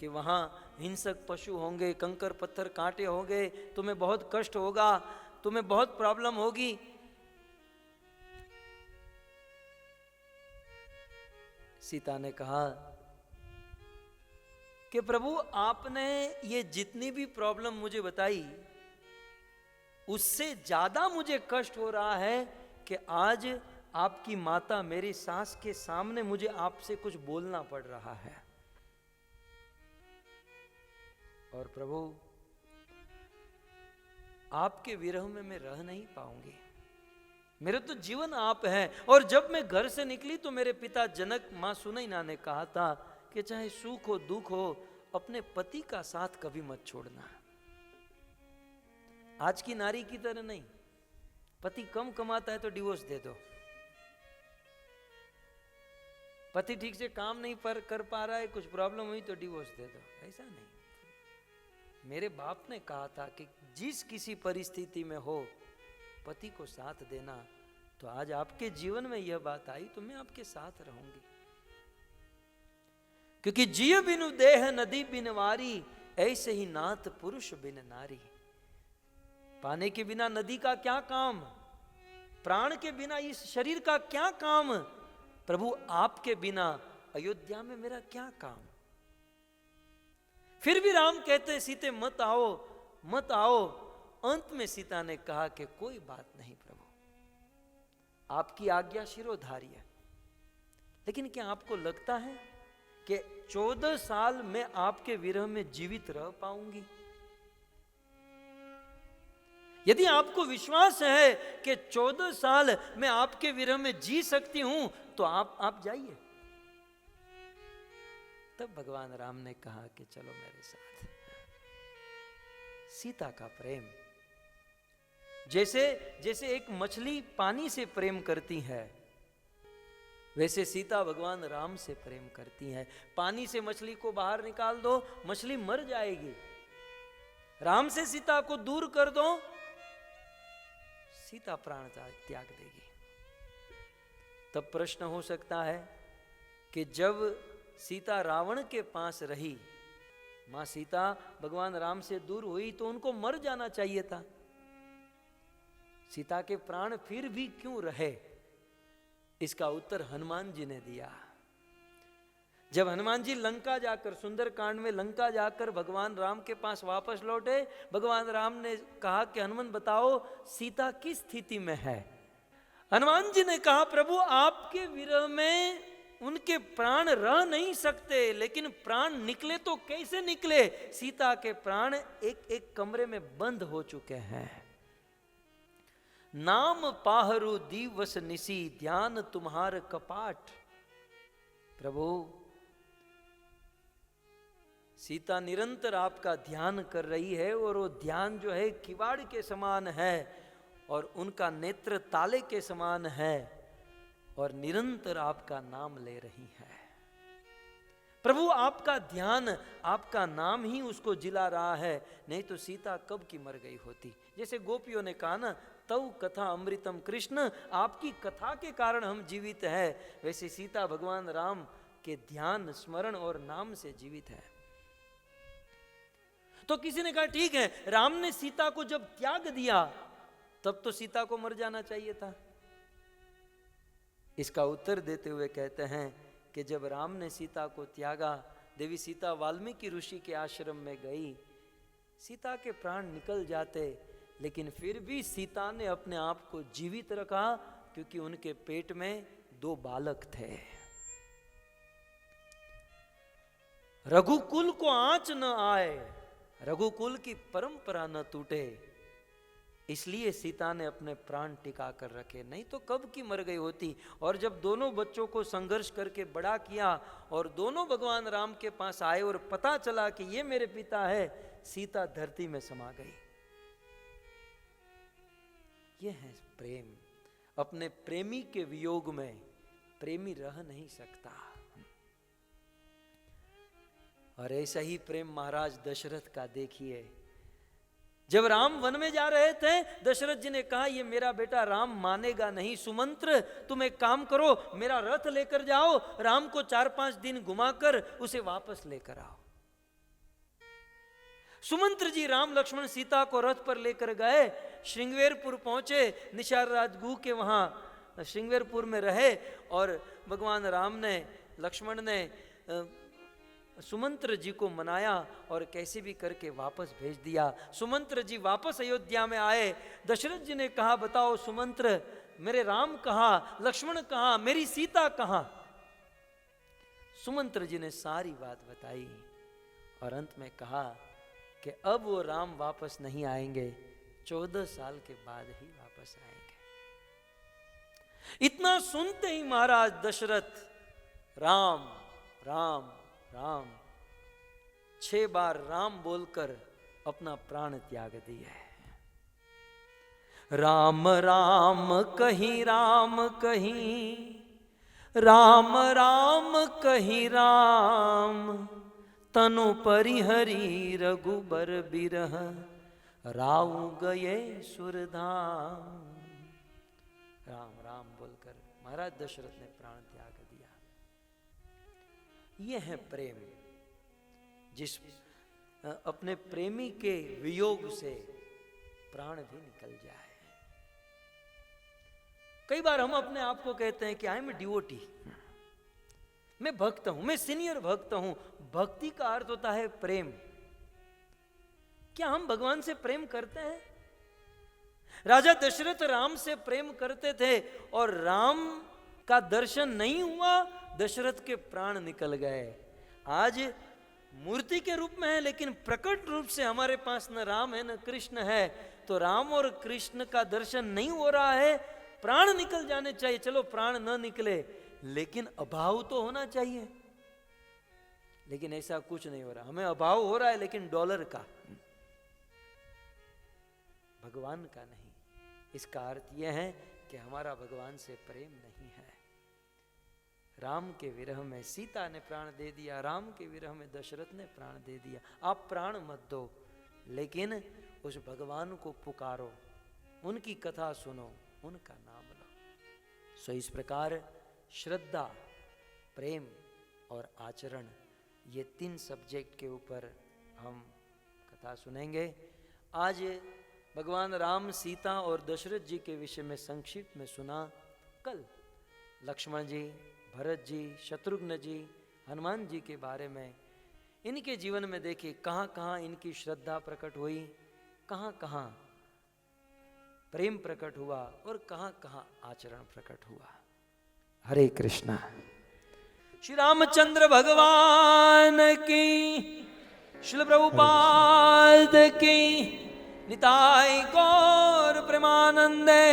कि वहाँ हिंसक पशु होंगे, कंकर पत्थर कांटे होंगे, तुम्हें बहुत कष्ट होगा, तुम्हें बहुत प्रॉब्लम होगी। सीता ने कहा कि प्रभु आपने ये जितनी भी प्रॉब्लम मुझे बताई, उससे ज्यादा मुझे कष्ट हो रहा है कि आज आपकी माता मेरी सास के सामने मुझे आपसे कुछ बोलना पड़ रहा है। और प्रभु आपके विरह में मैं रह नहीं पाऊंगी, मेरे तो जीवन आप है। और जब मैं घर से निकली तो मेरे पिता जनक, मां सुनैना ने कहा था कि चाहे सुख हो दुख हो, अपने पति का साथ कभी मत छोड़ना। आज की नारी की तरह नहीं, पति कम कमाता है तो डिवोर्स दे दो, पति ठीक से काम नहीं कर पा रहा है, कुछ प्रॉब्लम हुई तो डिवोर्स दे दो, ऐसा नहीं। मेरे बाप ने कहा था कि जिस किसी परिस्थिति में हो पति को साथ देना। तो आज आपके जीवन में यह बात आई तो मैं आपके साथ रहूंगी, क्योंकि जिय बिनु देह नदी बिन वारी, ऐसे ही नाथ पुरुष बिन नारी। पानी के बिना नदी का क्या काम, प्राण के बिना इस शरीर का क्या काम, प्रभु आपके बिना अयोध्या में मेरा क्या काम। फिर भी राम कहते सीते मत आओ मत आओ। अंत में सीता ने कहा कि कोई बात नहीं प्रभु, आपकी आज्ञा शिरोधार्य है। लेकिन क्या आपको लगता है कि 14 साल मैं आपके विरह में जीवित रह पाऊंगी? यदि आपको विश्वास है कि 14 साल मैं आपके विरह में जी सकती हूं तो आप जाइए। तब भगवान राम ने कहा कि चलो मेरे साथ। सीता का प्रेम जैसे जैसे एक मछली पानी से प्रेम करती है, वैसे सीता भगवान राम से प्रेम करती है। पानी से मछली को बाहर निकाल दो, मछली मर जाएगी। राम से सीता को दूर कर दो, सीता प्राण त्याग देगी। तब प्रश्न हो सकता है कि जब सीता रावण के पास रही, मां सीता भगवान राम से दूर हुई तो उनको मर जाना चाहिए था। सीता के प्राण फिर भी क्यों रहे? इसका उत्तर हनुमान जी ने दिया। जब हनुमान जी लंका जाकर, सुंदरकांड में लंका जाकर भगवान राम के पास वापस लौटे, भगवान राम ने कहा कि हनुमान बताओ सीता किस स्थिति में है। हनुमान जी ने कहा प्रभु आपके विरह में उनके प्राण रह नहीं सकते, लेकिन प्राण निकले तो कैसे निकले? सीता के प्राण एक एक कमरे में बंद हो चुके हैं। नाम पाहरू दिवस निसी, ध्यान तुम्हार कपाट। प्रभु सीता निरंतर आपका ध्यान कर रही है, और वो ध्यान जो है किवाड़ के समान है, और उनका नेत्र ताले के समान है, और निरंतर आपका नाम ले रही है। प्रभु आपका ध्यान, आपका नाम ही उसको जिला रहा है, नहीं तो सीता कब की मर गई होती। जैसे गोपियों ने कहा ना, तव कथा अमृतम कृष्ण, आपकी कथा के कारण हम जीवित है, वैसे सीता भगवान राम के ध्यान, स्मरण और नाम से जीवित है। तो किसी ने कहा ठीक है, राम ने सीता को जब त्याग दिया तब तो सीता को मर जाना चाहिए था। इसका उत्तर देते हुए कहते हैं कि जब राम ने सीता को त्यागा, देवी सीता वाल्मीकि ऋषि के आश्रम में गई, सीता के प्राण निकल जाते, लेकिन फिर भी सीता ने अपने आप को जीवित रखा, क्योंकि उनके पेट में 2 बालक थे। रघुकुल को आंच न आए, रघुकुल की परंपरा न टूटे, इसलिए सीता ने अपने प्राण टिका कर रखे, नहीं तो कब की मर गई होती। और जब दोनों बच्चों को संघर्ष करके बड़ा किया और दोनों भगवान राम के पास आए और पता चला कि ये मेरे पिता है, सीता धरती में समा गई। ये है प्रेम। अपने प्रेमी के वियोग में प्रेमी रह नहीं सकता। और ऐसा ही प्रेम महाराज दशरथ का देखिए। जब राम वन में जा रहे थे, दशरथ जी ने कहा ये मेरा बेटा राम मानेगा नहीं, सुमंत्र तुम एक काम करो, मेरा रथ लेकर जाओ, राम को 4-5 दिन घुमाकर उसे वापस लेकर आओ। सुमंत्र जी राम लक्ष्मण सीता को रथ पर लेकर गए, श्रृंगवेरपुर पहुंचे, निशार राजगु के वहां श्रृंगवेरपुर में रहे और भगवान राम ने, लक्ष्मण ने सुमंत्र जी को मनाया और कैसे भी करके वापस भेज दिया। सुमंत्र जी वापस अयोध्या में आए। दशरथ जी ने कहा, बताओ सुमंत्र, मेरे राम कहाँ, लक्ष्मण कहाँ, मेरी सीता कहाँ? सुमंत्र जी ने सारी बात बताई और अंत में कहा कि अब वो राम वापस नहीं आएंगे, 14 साल के बाद ही वापस आएंगे। इतना सुनते ही महाराज दशरथ राम राम राम 6 बार राम बोलकर अपना प्राण त्याग दिया है। राम राम कहीं राम कहीं, राम राम कहीं राम, तनु परिहरी रघुबर बिरह, राउ गए सुरधाम। राम राम बोलकर महाराज दशरथ ने प्राण त्याग दिया। यह है प्रेम, जिस अपने प्रेमी के वियोग से प्राण भी निकल जाए। कई बार हम अपने आप को कहते हैं कि आई एम डिवोटी, मैं भक्त हूं, मैं सीनियर भक्त हूं। भक्ति का अर्थ होता है प्रेम। क्या हम भगवान से प्रेम करते हैं? राजा दशरथ राम से प्रेम करते थे और राम का दर्शन नहीं हुआ, दशरथ के प्राण निकल गए। आज मूर्ति के रूप में है, लेकिन प्रकट रूप से हमारे पास न राम है न कृष्ण है, तो राम और कृष्ण का दर्शन नहीं हो रहा है, प्राण निकल जाने चाहिए। चलो प्राण न निकले, लेकिन अभाव तो होना चाहिए। लेकिन ऐसा कुछ नहीं हो रहा। हमें अभाव हो रहा है, लेकिन डॉलर का, भगवान का नहीं। इसका अर्थ यह है कि हमारा भगवान से प्रेम नहीं है। राम के विरह में सीता ने प्राण दे दिया, राम के विरह में दशरथ ने प्राण दे दिया। आप प्राण मत दो, लेकिन उस भगवान को पुकारो, उनकी कथा सुनो, उनका नाम लो। सो इस प्रकार श्रद्धा, प्रेम और आचरण, ये 3 सब्जेक्ट के ऊपर हम कथा सुनेंगे। आज भगवान राम, सीता और दशरथ जी के विषय में संक्षिप्त में सुना। कल लक्ष्मण जी, भरत जी, शत्रुघ्न जी, हनुमान जी के बारे में, इनके जीवन में देखिए कहाँ कहाँ इनकी श्रद्धा प्रकट हुई, कहाँ कहाँ प्रेम प्रकट हुआ और कहाँ कहाँ आचरण प्रकट हुआ। हरे कृष्णा। श्री रामचंद्र भगवान की, श्रील प्रभुपाद की, निताई गौर प्रेमानंदे।